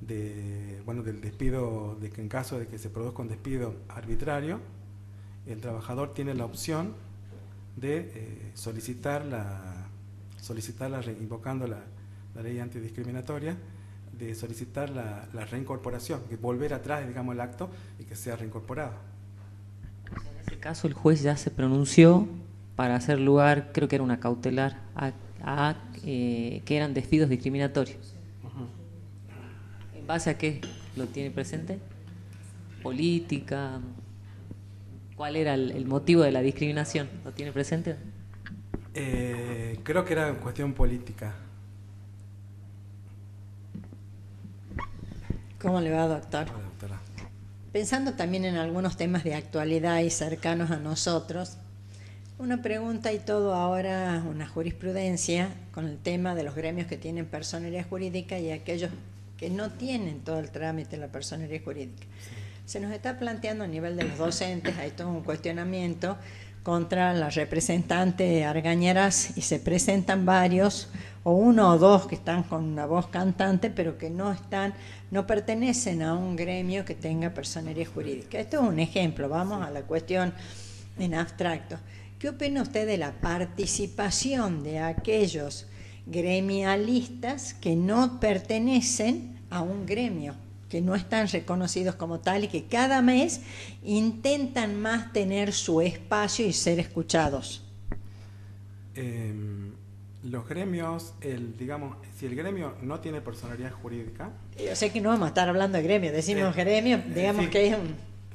[SPEAKER 7] del despido, de que en caso de que se produzca un despido arbitrario, el trabajador tiene la opción de invocando la ley antidiscriminatoria, de solicitar la reincorporación, que volver atrás, digamos, el acto y que sea reincorporado.
[SPEAKER 3] En ese caso el juez ya se pronunció para hacer lugar, creo que era una cautelar, a que eran despidos discriminatorios. ¿En base a qué lo tiene presente? ¿Política? ¿Cuál era el motivo de la discriminación? ¿Lo tiene presente?
[SPEAKER 7] Creo que era cuestión política.
[SPEAKER 4] ¿Cómo le va, doctor?
[SPEAKER 7] Hola, doctora.
[SPEAKER 4] Pensando también en algunos temas de actualidad y cercanos a nosotros, una pregunta y todo ahora, una jurisprudencia con el tema de los gremios que tienen personería jurídica y aquellos que no tienen todo el trámite de la personería jurídica. Se nos está planteando a nivel de los docentes, hay todo un cuestionamiento contra la representante Argañarás y se presentan varios, o uno o dos que están con una voz cantante, pero que no pertenecen a un gremio que tenga personería jurídica. Esto es un ejemplo, vamos a la cuestión en abstracto. ¿Qué opina usted de la participación de aquellos gremialistas que no pertenecen a un gremio, que no están reconocidos como tal y que cada mes intentan más tener su espacio y ser escuchados?
[SPEAKER 7] Los gremios, digamos, si el gremio no tiene personalidad jurídica...
[SPEAKER 4] Yo sé que no vamos a estar hablando de gremio, decimos gremio, digamos
[SPEAKER 7] sí,
[SPEAKER 4] que es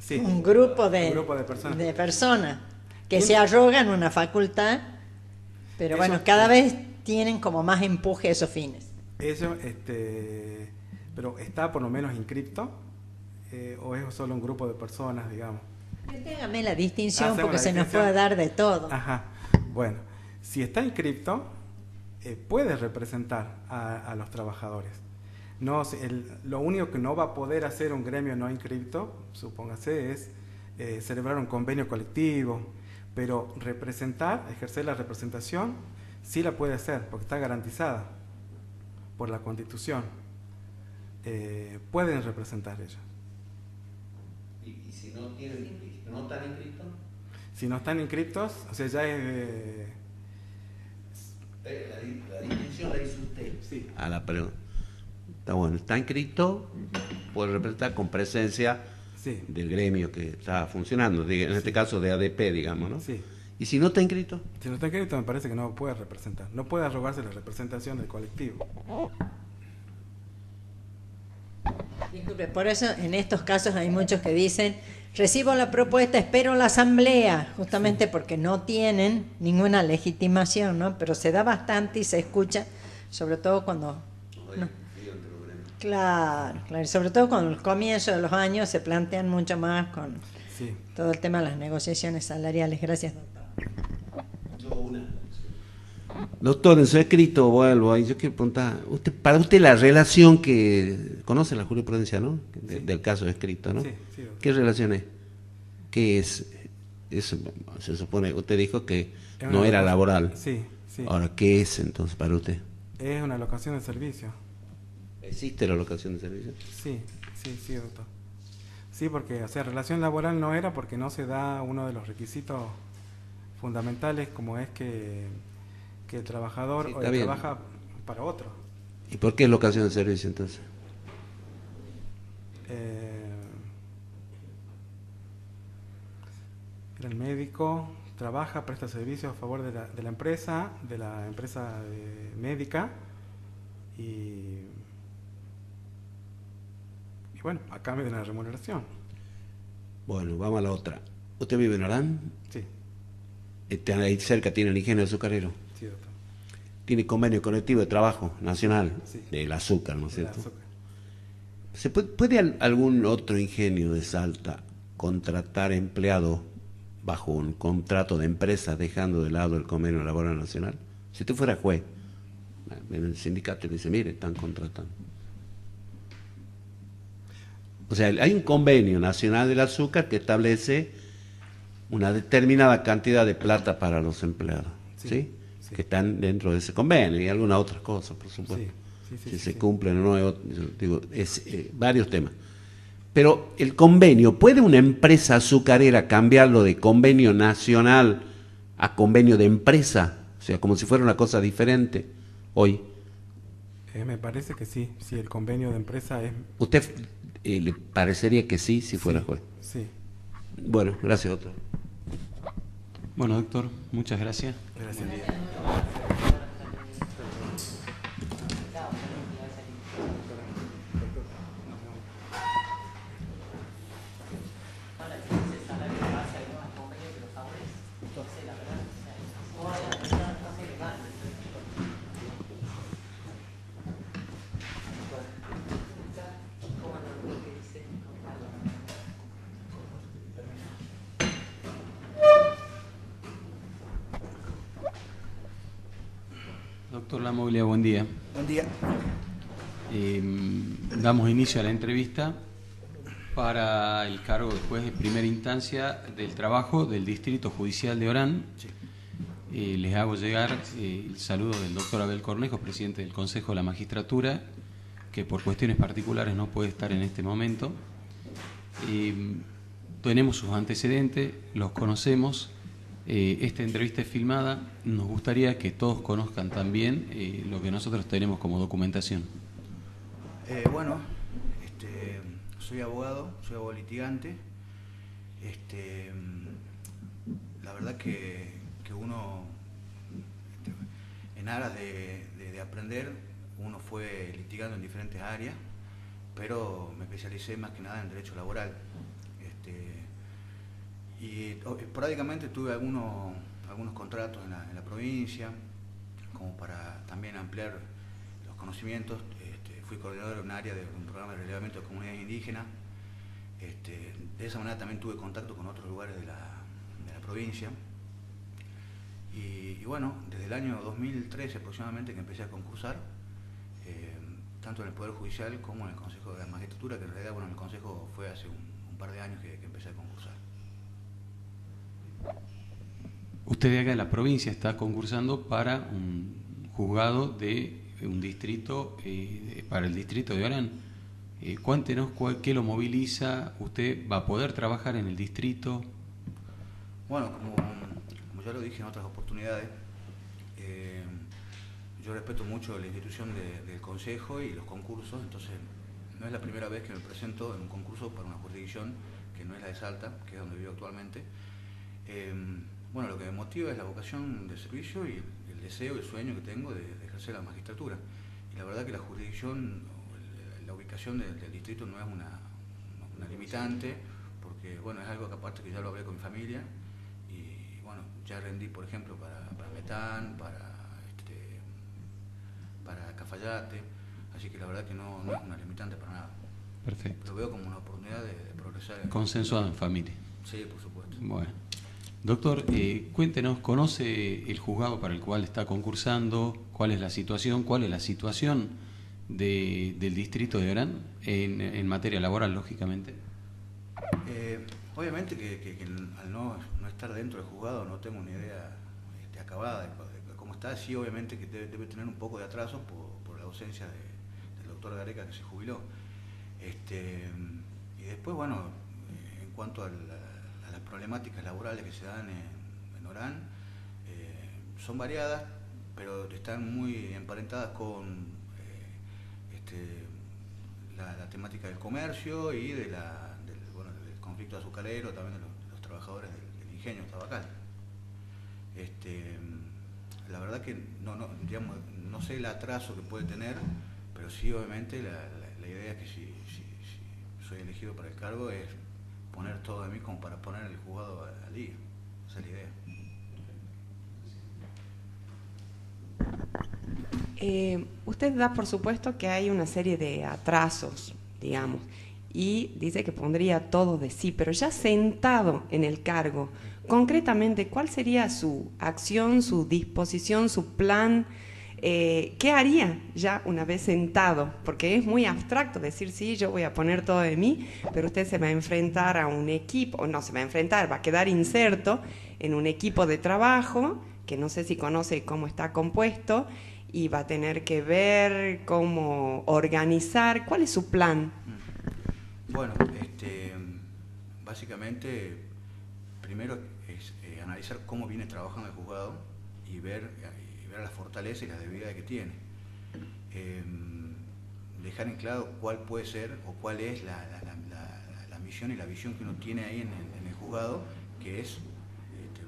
[SPEAKER 7] sí,
[SPEAKER 4] un grupo de personas que se arrogan una facultad, pero
[SPEAKER 7] Eso,
[SPEAKER 4] bueno, cada vez tienen como más empuje a esos fines.
[SPEAKER 7] Eso, pero ¿está por lo menos inscripto? ¿O es solo un grupo de personas, digamos?
[SPEAKER 4] Téngame la distinción
[SPEAKER 7] Hacemos
[SPEAKER 4] porque
[SPEAKER 7] la
[SPEAKER 4] se nos
[SPEAKER 7] distinción.
[SPEAKER 4] puede dar de todo.
[SPEAKER 7] Ajá, bueno, si está inscripto, puede representar a los trabajadores. No, lo único que no va a poder hacer un gremio no inscripto, supóngase, es celebrar un convenio colectivo, pero ejercer la representación, sí la puede hacer, porque está garantizada por la Constitución, pueden representar ellos.
[SPEAKER 5] ¿Y si no están inscritos?
[SPEAKER 7] Si no están inscritos, o sea, ya es...
[SPEAKER 5] La distinción la hizo usted.
[SPEAKER 7] Sí.
[SPEAKER 5] A la pregunta. Está bueno, está inscrito, puede representar con presencia
[SPEAKER 7] Sí.
[SPEAKER 5] del gremio que está funcionando, en este caso de ADP, digamos, ¿no?
[SPEAKER 7] Sí.
[SPEAKER 5] ¿Y si no está inscrito?
[SPEAKER 7] Si no está inscrito, me parece que no puede representar. No puede arrogarse la representación del colectivo.
[SPEAKER 4] Disculpe, por eso en estos casos hay muchos que dicen, recibo la propuesta, espero la asamblea, justamente porque no tienen ninguna legitimación, ¿no? Pero se da bastante y se escucha, sobre todo cuando... No. Claro, claro, y sobre todo con el comienzo de los años se plantean mucho más con
[SPEAKER 7] Sí.
[SPEAKER 4] todo el tema de las negociaciones salariales. Gracias, doctor.
[SPEAKER 5] Doctor, en su escrito, vuelvo ahí, yo quiero preguntar, para usted la relación que conoce la jurisprudencia, ¿no? Del caso escrito, ¿no?
[SPEAKER 7] Sí, sí, doctor.
[SPEAKER 5] ¿Qué relación es? ¿Qué es? Eso, se supone, usted dijo que
[SPEAKER 7] Es
[SPEAKER 5] no
[SPEAKER 7] una
[SPEAKER 5] era
[SPEAKER 7] locación-
[SPEAKER 5] laboral.
[SPEAKER 7] Sí, sí.
[SPEAKER 5] Ahora, ¿qué es entonces para usted?
[SPEAKER 7] Es una locación de servicio.
[SPEAKER 5] ¿Existe la locación de servicio?
[SPEAKER 7] Sí, sí, sí, doctor. Sí, porque, o sea, relación laboral no era porque no se da uno de los requisitos fundamentales, como es que el trabajador
[SPEAKER 5] Sí, está bien.
[SPEAKER 7] trabaja para otro.
[SPEAKER 5] ¿Y por qué es locación de servicio entonces?
[SPEAKER 7] El médico trabaja, presta servicios a favor de la empresa médica y bueno, a cambio de una remuneración.
[SPEAKER 5] Bueno, vamos a la otra. ¿Usted vive en Orán?
[SPEAKER 7] Sí,
[SPEAKER 5] Ahí cerca tiene el ingenio azucarero.
[SPEAKER 7] sí, doctor.
[SPEAKER 5] Tiene convenio colectivo de trabajo nacional
[SPEAKER 7] Sí.
[SPEAKER 5] del azúcar, ¿no es
[SPEAKER 7] El
[SPEAKER 5] cierto?
[SPEAKER 7] azúcar.
[SPEAKER 5] ¿Se puede algún otro ingenio de Salta contratar empleados bajo un contrato de empresa dejando de lado el convenio laboral nacional? Si usted fuera juez, en el sindicato le dice, mire, están contratando. O sea, hay un convenio nacional del azúcar que establece una determinada cantidad de plata para los empleados, ¿sí?
[SPEAKER 7] Sí, sí.
[SPEAKER 5] Que están dentro de ese convenio y algunas otras cosas, por supuesto.
[SPEAKER 7] Sí, sí,
[SPEAKER 5] Si
[SPEAKER 7] sí,
[SPEAKER 5] se
[SPEAKER 7] sí.
[SPEAKER 5] cumplen o no, yo digo, es varios temas. Pero el convenio, ¿puede una empresa azucarera cambiarlo de convenio nacional a convenio de empresa? O sea, como si fuera una cosa diferente hoy.
[SPEAKER 7] Me parece que sí, sí, el convenio de empresa es...
[SPEAKER 5] ¿Usted le parecería que sí, si fuera juez?
[SPEAKER 7] Sí,
[SPEAKER 5] Bueno, gracias, doctor.
[SPEAKER 1] Bueno, doctor, muchas gracias.
[SPEAKER 7] gracias.
[SPEAKER 1] Doctor Lamoglia, buen día.
[SPEAKER 2] Buen día.
[SPEAKER 1] Damos inicio a la entrevista para el cargo de juez de primera instancia del trabajo del Distrito Judicial de Orán. Les hago llegar el saludo del doctor Abel Cornejo, presidente del Consejo de la Magistratura, que por cuestiones particulares no puede estar en este momento. Tenemos sus antecedentes, los conocemos. Esta entrevista es filmada. Nos gustaría que todos conozcan también lo que nosotros tenemos como documentación.
[SPEAKER 9] Bueno, soy abogado litigante. La verdad que uno, en aras de aprender, uno fue litigando en diferentes áreas, pero me especialicé más que nada en derecho laboral. Y esporádicamente tuve algunos contratos en la provincia, como para también ampliar los conocimientos. Fui coordinador de un área de un programa de relevamiento de comunidades indígenas. De esa manera también tuve contacto con otros lugares de la provincia. Y bueno, desde el año 2013 aproximadamente que empecé a concursar, tanto en el Poder Judicial como en el Consejo de la Magistratura, que en realidad, bueno, el Consejo fue hace un par de años que empecé a concursar.
[SPEAKER 1] Usted de acá en la provincia está concursando para un juzgado de un distrito para el distrito de Orán. Cuéntenos qué lo moviliza. ¿Usted va a poder trabajar en el distrito?
[SPEAKER 9] Bueno, como ya lo dije en otras oportunidades, yo respeto mucho la institución del Consejo y los concursos, entonces no es la primera vez que me presento en un concurso para una jurisdicción que no es la de Salta, que es donde vivo actualmente. Bueno, lo que me motiva es la vocación de servicio y el deseo y el sueño que tengo de ejercer la magistratura. Y la verdad que la jurisdicción, la ubicación del distrito no es una limitante, porque bueno, es algo que aparte que ya lo hablé con mi familia, y bueno, ya rendí por ejemplo para Metán, para Cafayate, así que la verdad que no es una limitante para nada.
[SPEAKER 1] Perfecto.
[SPEAKER 9] Lo veo como una oportunidad de progresar.
[SPEAKER 1] Consensuado en familia.
[SPEAKER 9] Sí, por supuesto.
[SPEAKER 1] Bueno. Doctor, cuéntenos, ¿conoce el juzgado para el cual está concursando? ¿Cuál es la situación? ¿Cuál es la situación del distrito de Orán en materia laboral, lógicamente?
[SPEAKER 9] Obviamente que al no estar dentro del juzgado no tengo una idea acabada de cómo está. Sí, obviamente que debe tener un poco de atraso por la ausencia del doctor Gareca, que se jubiló. Y después, bueno, en cuanto a las problemáticas laborales que se dan en Orán, son variadas, pero están muy emparentadas con la temática del comercio y del conflicto azucarero, también de los trabajadores del ingenio tabacal. La verdad que no sé el atraso que puede tener, pero sí obviamente la idea es que si soy elegido para el cargo es poner todo de mí como para poner el juzgado al día. Esa es la
[SPEAKER 6] idea. Usted da por supuesto que hay una serie de atrasos, digamos, y dice que pondría todo de sí, pero ya sentado en el cargo, concretamente, ¿cuál sería su acción, su disposición, su plan? ¿Qué haría ya una vez sentado? Porque es muy abstracto decir, sí, yo voy a poner todo de mí, pero usted se va a enfrentar a un equipo, o no se va a enfrentar, va a quedar inserto en un equipo de trabajo, que no sé si conoce cómo está compuesto, y va a tener que ver cómo organizar. ¿Cuál es su plan?
[SPEAKER 9] Bueno, básicamente, primero es analizar cómo viene trabajando el juzgado y ver las fortalezas y las debilidades que tiene. Dejar en claro cuál puede ser o cuál es la misión y la visión que uno tiene ahí en el juzgado, que es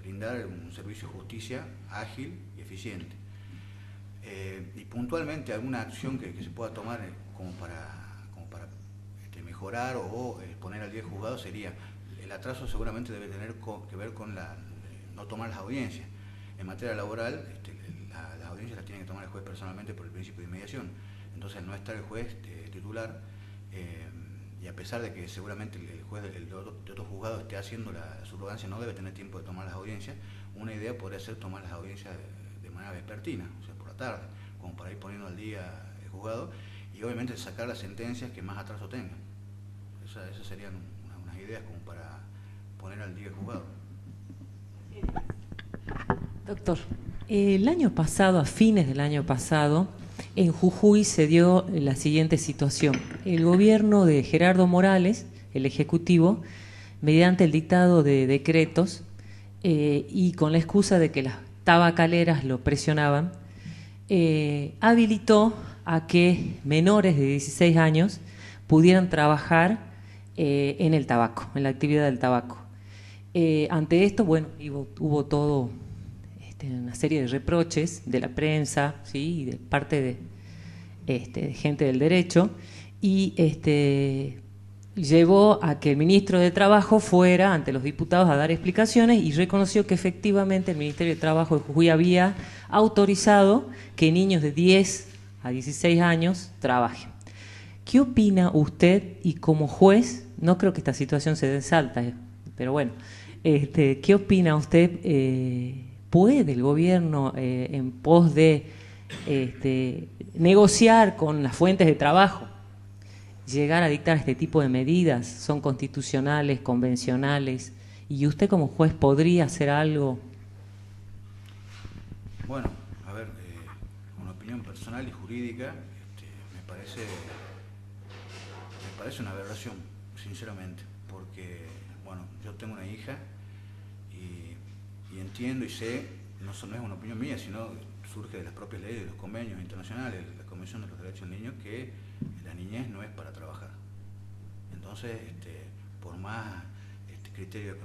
[SPEAKER 9] brindar un servicio de justicia ágil y eficiente. Y puntualmente alguna acción que se pueda tomar como para mejorar o poner al día el juzgado sería, el atraso seguramente debe tener que ver con no tomar las audiencias. En materia laboral, las audiencias las tiene que tomar el juez personalmente por el principio de inmediación. Entonces, al no estar el juez titular, y a pesar de que seguramente el juez de otro juzgado esté haciendo la subrogancia, no debe tener tiempo de tomar las audiencias. Una idea podría ser tomar las audiencias de manera vespertina, o sea, por la tarde, como para ir poniendo al día el juzgado y obviamente sacar las sentencias que más atraso tengan. Esas serían unas ideas como para poner al día el juzgado.
[SPEAKER 3] Doctor, el año pasado, a fines del año pasado, en Jujuy se dio la siguiente situación. El gobierno de Gerardo Morales, el Ejecutivo, mediante el dictado de decretos y con la excusa de que las tabacaleras lo presionaban, habilitó a que menores de 16 años pudieran trabajar en el tabaco, en la actividad del tabaco. Ante esto, bueno, hubo todo una serie de reproches de la prensa, ¿sí? Y de parte de gente del derecho, y llevó a que el ministro de Trabajo fuera ante los diputados a dar explicaciones y reconoció que efectivamente el Ministerio de Trabajo de Jujuy había autorizado que niños de 10 a 16 años trabajen. ¿Qué opina usted y como juez? No creo que esta situación se dé en Salta, pero bueno, ¿qué opina usted? ¿Puede el gobierno, en pos de negociar con las fuentes de trabajo, llegar a dictar este tipo de medidas? ¿Son constitucionales, convencionales? ¿Y usted como juez podría hacer algo?
[SPEAKER 9] Bueno, a ver, una opinión personal y jurídica, me parece una aberración, sinceramente, porque, bueno, yo tengo una hija y entiendo y sé, no es una opinión mía, sino surge de las propias leyes, de los convenios internacionales, la Convención de los Derechos del Niño, que la niñez no es para trabajar. Entonces, por más criterio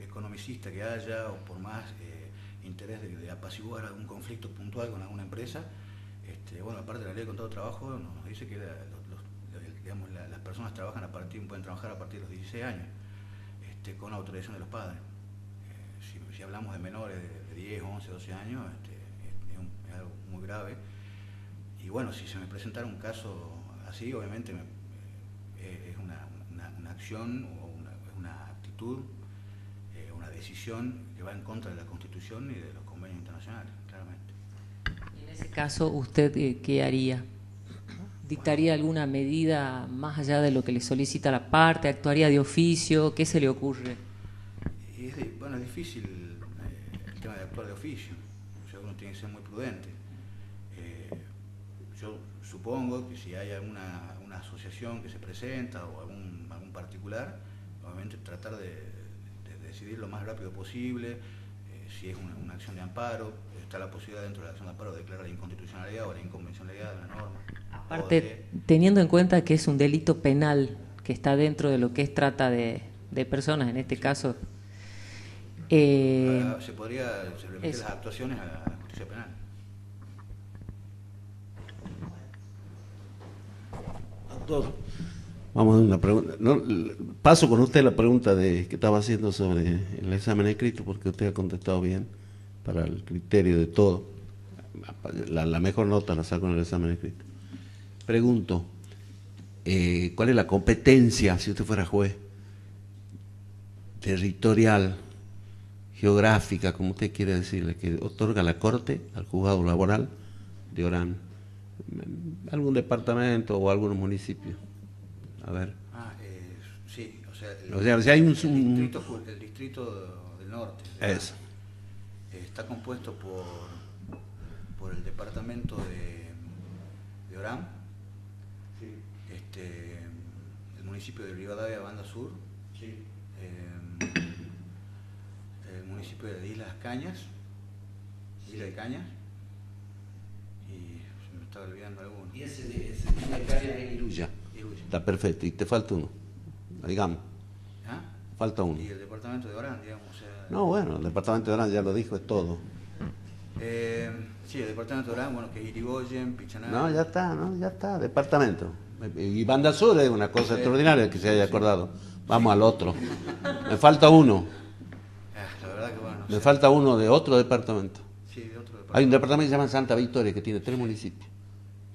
[SPEAKER 9] economicista que haya, o por más interés de apaciguar algún conflicto puntual con alguna empresa, bueno, aparte de la ley de contrato de trabajo nos dice que digamos, las personas pueden trabajar a partir de los 16 años, con la autorización de los padres. Si hablamos de menores de 10, 11, 12 años, es algo muy grave. Y bueno, si se me presentara un caso así, obviamente es una acción o una actitud, una decisión que va en contra de la Constitución y de los convenios internacionales, claramente.
[SPEAKER 3] Y en ese caso, ¿usted qué haría? ¿Dictaría alguna medida más allá de lo que le solicita la parte? ¿Actuaría de oficio? ¿Qué se le ocurre?
[SPEAKER 9] Bueno, es difícil el tema de actuar de oficio. O sea, uno tiene que ser muy prudente. Yo supongo que si hay una asociación que se presenta o algún particular, obviamente tratar de decidir lo más rápido posible. Si es una acción de amparo, está la posibilidad dentro de la acción de amparo de declarar la inconstitucionalidad o la inconvencionalidad de la norma.
[SPEAKER 3] Aparte, teniendo en cuenta que es un delito penal que está dentro de lo que es trata de personas, en este caso...
[SPEAKER 9] se remitir las actuaciones a la justicia penal.
[SPEAKER 5] Doctor, vamos a una pregunta. No, paso con usted la pregunta que estaba haciendo sobre el examen escrito, porque usted ha contestado bien para el criterio de todo. La mejor nota la saco en el examen escrito. Pregunto, ¿cuál es la competencia, si usted fuera juez, territorial, geográfica, como usted quiere decirle, que otorga la Corte al juzgado laboral de Orán? ¿Algún departamento o algunos municipios? A ver.
[SPEAKER 9] Sí, o sea,
[SPEAKER 5] si hay
[SPEAKER 9] el distrito del norte.
[SPEAKER 5] Eso.
[SPEAKER 9] Está compuesto por el departamento de Orán, sí. El municipio de Rivadavia, Banda Sur, sí. El municipio de Islas Cañas, Isla de Cañas, y se me estaba olvidando alguno.
[SPEAKER 5] Y ese de Cañas es Iruya. Está perfecto, y te falta uno, digamos.
[SPEAKER 9] ¿Ah?
[SPEAKER 5] Falta uno.
[SPEAKER 9] Y el departamento de Orán, digamos.
[SPEAKER 5] No, bueno, el departamento de Orán ya lo dijo, es todo.
[SPEAKER 9] Sí, el departamento de Orán, bueno, que es Irigoyen, Pichanal.
[SPEAKER 5] No, ya está, departamento. Y Banda Sur es una cosa extraordinaria que se haya acordado. Vamos al otro. Me falta uno.
[SPEAKER 9] La verdad que bueno.
[SPEAKER 5] Me falta uno de otro departamento.
[SPEAKER 9] Sí, de otro departamento.
[SPEAKER 5] Hay un departamento que se llama Santa Victoria, que tiene 3 municipios.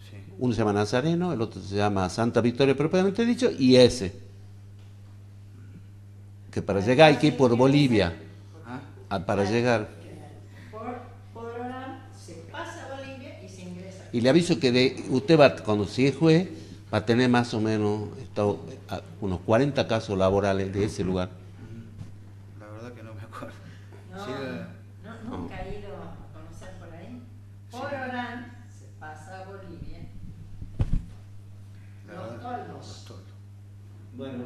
[SPEAKER 5] Sí. Uno se llama Nazareno, el otro se llama Santa Victoria propiamente dicho, y ese. Que para llegar hay que ir por Bolivia. Para llegar.
[SPEAKER 4] Por Orán se pasa a Bolivia y se ingresa.
[SPEAKER 5] Y le aviso que usted va, cuando si es juez, va a tener más o menos unos 40 casos laborales de ese lugar.
[SPEAKER 9] La verdad que no me acuerdo.
[SPEAKER 4] No,
[SPEAKER 9] sí,
[SPEAKER 4] nunca he ido a conocer por ahí. Por Orán se pasa a Bolivia. Los toldos.
[SPEAKER 5] Bueno.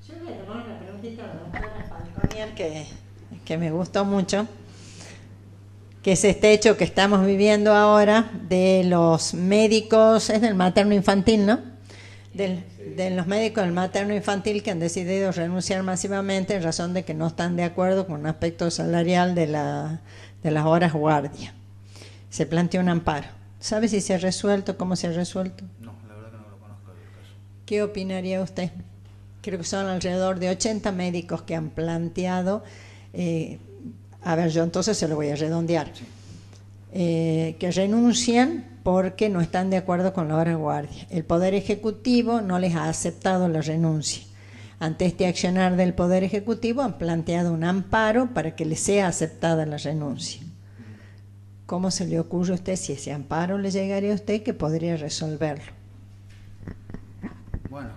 [SPEAKER 4] Yo voy a tomar una preguntita a la doctora Falconier que me gustó mucho, que es este hecho que estamos viviendo ahora de los médicos, es del materno infantil, ¿no? De los médicos del materno infantil que han decidido renunciar masivamente en razón de que no están de acuerdo con un aspecto salarial de las horas guardia. Se planteó un amparo. ¿Sabe si se ha resuelto? ¿Cómo se ha resuelto?
[SPEAKER 9] No, la verdad que no lo conozco el caso.
[SPEAKER 4] ¿Qué opinaría usted? Creo que son alrededor de 80 médicos que han planteado, a ver, yo entonces se lo voy a redondear, sí. Que renuncian porque no están de acuerdo con la hora guardia. El Poder Ejecutivo no les ha aceptado la renuncia. Ante este accionar del Poder Ejecutivo han planteado un amparo para que les sea aceptada la renuncia. ¿Cómo se le ocurre a usted, si ese amparo le llegaría a usted, que podría resolverlo?
[SPEAKER 9] Bueno,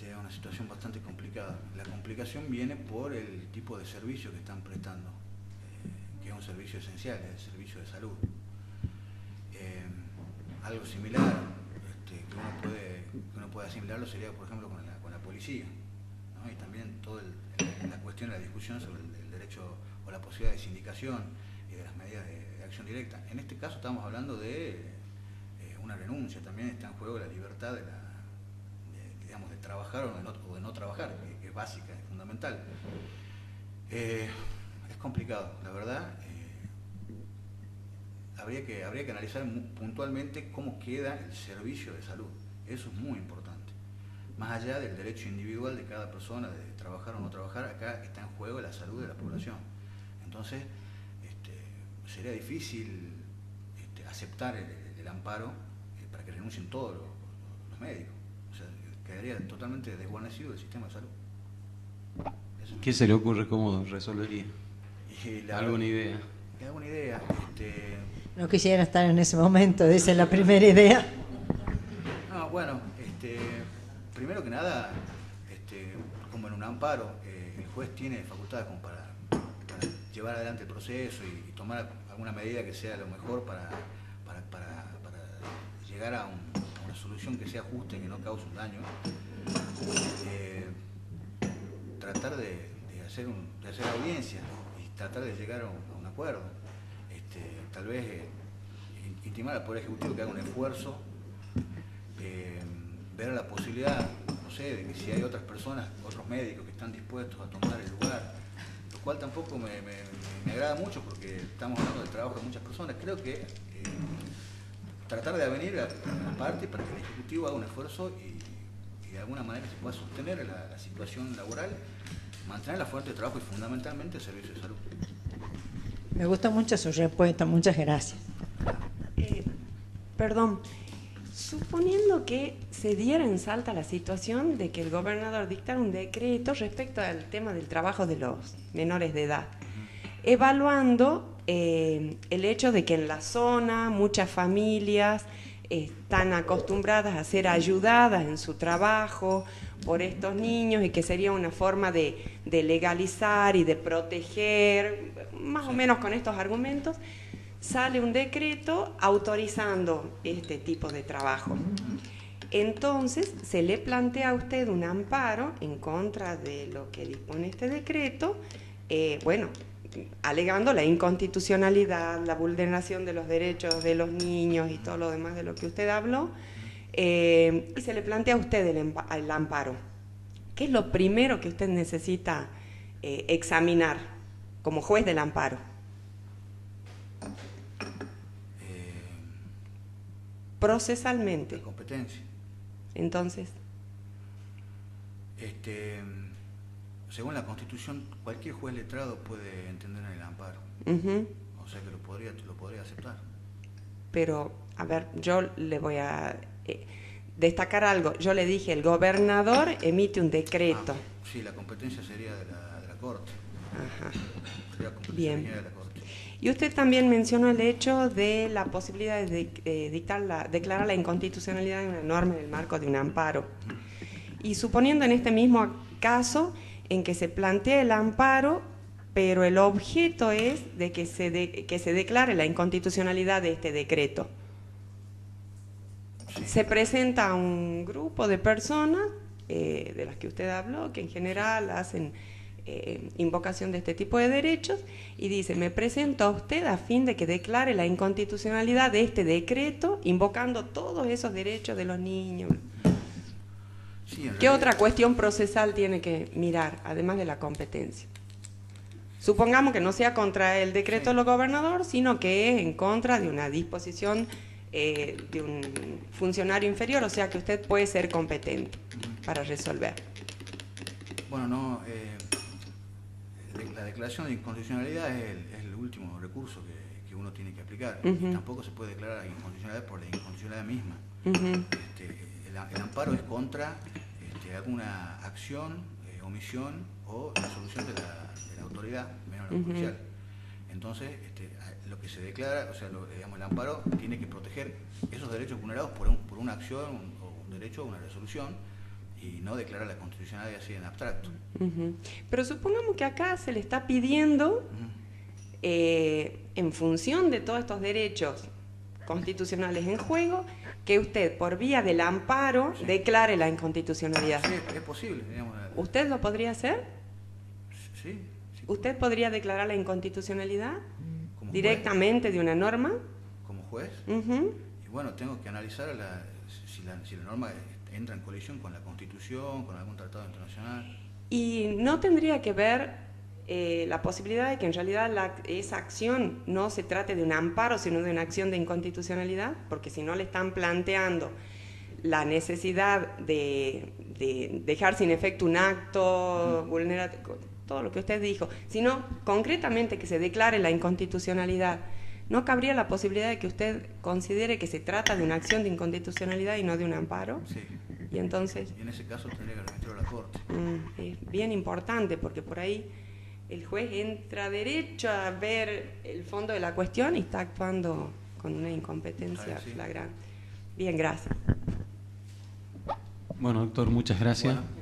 [SPEAKER 9] es una situación bastante complicada. La complicación viene por el tipo de servicio que están prestando, que es un servicio esencial, es el servicio de salud. Algo similar que uno puede asimilarlo sería, por ejemplo, con la policía, ¿no? Y también toda la cuestión de la discusión sobre el derecho o la posibilidad de sindicación y de las medidas de acción directa. En este caso estamos hablando de una renuncia, también está en juego la libertad de trabajar o de no trabajar, que es básica, es fundamental. Es complicado, la verdad. Habría que analizar puntualmente cómo queda el servicio de salud. Eso es muy importante. Más allá del derecho individual de cada persona de trabajar o no trabajar, acá está en juego la salud de la población. Entonces, sería difícil aceptar el amparo para que renuncien todos los médicos. O sea, quedaría totalmente desguarnecido el sistema de salud.
[SPEAKER 1] ¿Qué se le ocurre? ¿Cómo resolvería? ¿Alguna idea?
[SPEAKER 9] ¿Alguna idea?
[SPEAKER 4] No quisiera estar en ese momento, esa es la primera idea.
[SPEAKER 9] No, bueno, primero que nada, como en un amparo, el juez tiene facultades como para llevar adelante el proceso y tomar alguna medida que sea lo mejor para llegar a una solución que sea justa y que no cause un daño. Tratar de hacer audiencia y tratar de llegar a un acuerdo. Tal vez intimar al Poder Ejecutivo que haga un esfuerzo, ver la posibilidad, no sé, de que si hay otras personas, otros médicos que están dispuestos a tomar el lugar, lo cual tampoco me agrada mucho porque estamos hablando del trabajo de muchas personas. Creo que tratar de avenir a la parte para que el Ejecutivo haga un esfuerzo y de alguna manera se pueda sostener la situación laboral, mantener la fuente de trabajo y fundamentalmente el servicio de salud.
[SPEAKER 4] Me gusta mucho su respuesta, muchas gracias.
[SPEAKER 6] Perdón, suponiendo que se diera en Salta la situación de que el gobernador dictara un decreto respecto al tema del trabajo de los menores de edad, evaluando el hecho de que en la zona muchas familias están acostumbradas a ser ayudadas en su trabajo por estos niños y que sería una forma de legalizar y de proteger, más o menos con estos argumentos, sale un decreto autorizando este tipo de trabajo. Entonces se le plantea a usted un amparo en contra de lo que dispone este decreto, alegando la inconstitucionalidad, la vulneración de los derechos de los niños y todo lo demás de lo que usted habló, y se le plantea a usted el amparo. ¿Qué es lo primero que usted necesita examinar como juez del amparo? Procesalmente.
[SPEAKER 9] La competencia.
[SPEAKER 6] Entonces.
[SPEAKER 9] Según la Constitución, cualquier juez letrado puede entender en el amparo. O sea que lo podría aceptar.
[SPEAKER 6] Pero, a ver, yo le voy a destacar algo. Yo le dije, el gobernador emite un decreto.
[SPEAKER 9] Sí, la competencia sería de la Corte.
[SPEAKER 6] Ajá.
[SPEAKER 9] Sería competencia
[SPEAKER 6] Bien.
[SPEAKER 9] de la Corte.
[SPEAKER 6] Y usted también mencionó el hecho de la posibilidad de declarar la inconstitucionalidad de una norma en el marco de un amparo. Y suponiendo en este mismo caso en que se plantea el amparo, pero el objeto es de que se declare la inconstitucionalidad de este decreto. Sí. Se presenta un grupo de personas, de las que usted habló, que en general hacen invocación de este tipo de derechos, y dice, me presento a usted a fin de que declare la inconstitucionalidad de este decreto, invocando todos esos derechos de los niños. Sí, ¿qué otra cuestión procesal tiene que mirar, además de la competencia? Supongamos que no sea contra el decreto del gobernador, sino que es en contra de una disposición de un funcionario inferior, o sea que usted puede ser competente para resolver.
[SPEAKER 9] Bueno, no, la declaración de inconstitucionalidad es el último recurso que uno tiene que aplicar. Tampoco se puede declarar inconstitucionalidad por la inconstitucionalidad misma. El amparo es contra alguna acción, omisión o resolución de la autoridad menor judicial. Entonces, lo que se declara, o sea, el amparo tiene que proteger esos derechos vulnerados por una acción o un derecho o una resolución, y no declarar la constitucionalidad así en abstracto.
[SPEAKER 6] Pero supongamos que acá se le está pidiendo, en función de todos estos derechos constitucionales en juego, que usted, por vía del amparo, declare la inconstitucionalidad.
[SPEAKER 9] Sí, es posible. Digamos,
[SPEAKER 6] ¿Usted lo podría hacer?
[SPEAKER 9] sí.
[SPEAKER 6] ¿Usted podría declarar la inconstitucionalidad
[SPEAKER 9] Como
[SPEAKER 6] directamente
[SPEAKER 9] juez,
[SPEAKER 6] de una norma?
[SPEAKER 9] como juez.
[SPEAKER 6] Ujú.
[SPEAKER 9] Y bueno, tengo que analizar si la norma entra en colisión con la Constitución, con algún tratado internacional.
[SPEAKER 6] Y no tendría que ver la posibilidad de que en realidad esa acción no se trate de un amparo, sino de una acción de inconstitucionalidad, porque si no le están planteando la necesidad de dejar sin efecto un acto, todo lo que usted dijo, sino concretamente que se declare la inconstitucionalidad, ¿no cabría la posibilidad de que usted considere que se trata de una acción de inconstitucionalidad y no de un amparo?
[SPEAKER 9] Sí.
[SPEAKER 6] Y entonces...
[SPEAKER 9] Y en ese caso tendría que remitirlo a la Corte.
[SPEAKER 6] Es bien importante porque por ahí el juez entra derecho a ver el fondo de la cuestión y está actuando con una incompetencia
[SPEAKER 9] Sí.
[SPEAKER 6] flagrante. Bien, gracias.
[SPEAKER 1] Bueno, doctor, muchas gracias.
[SPEAKER 9] Bueno.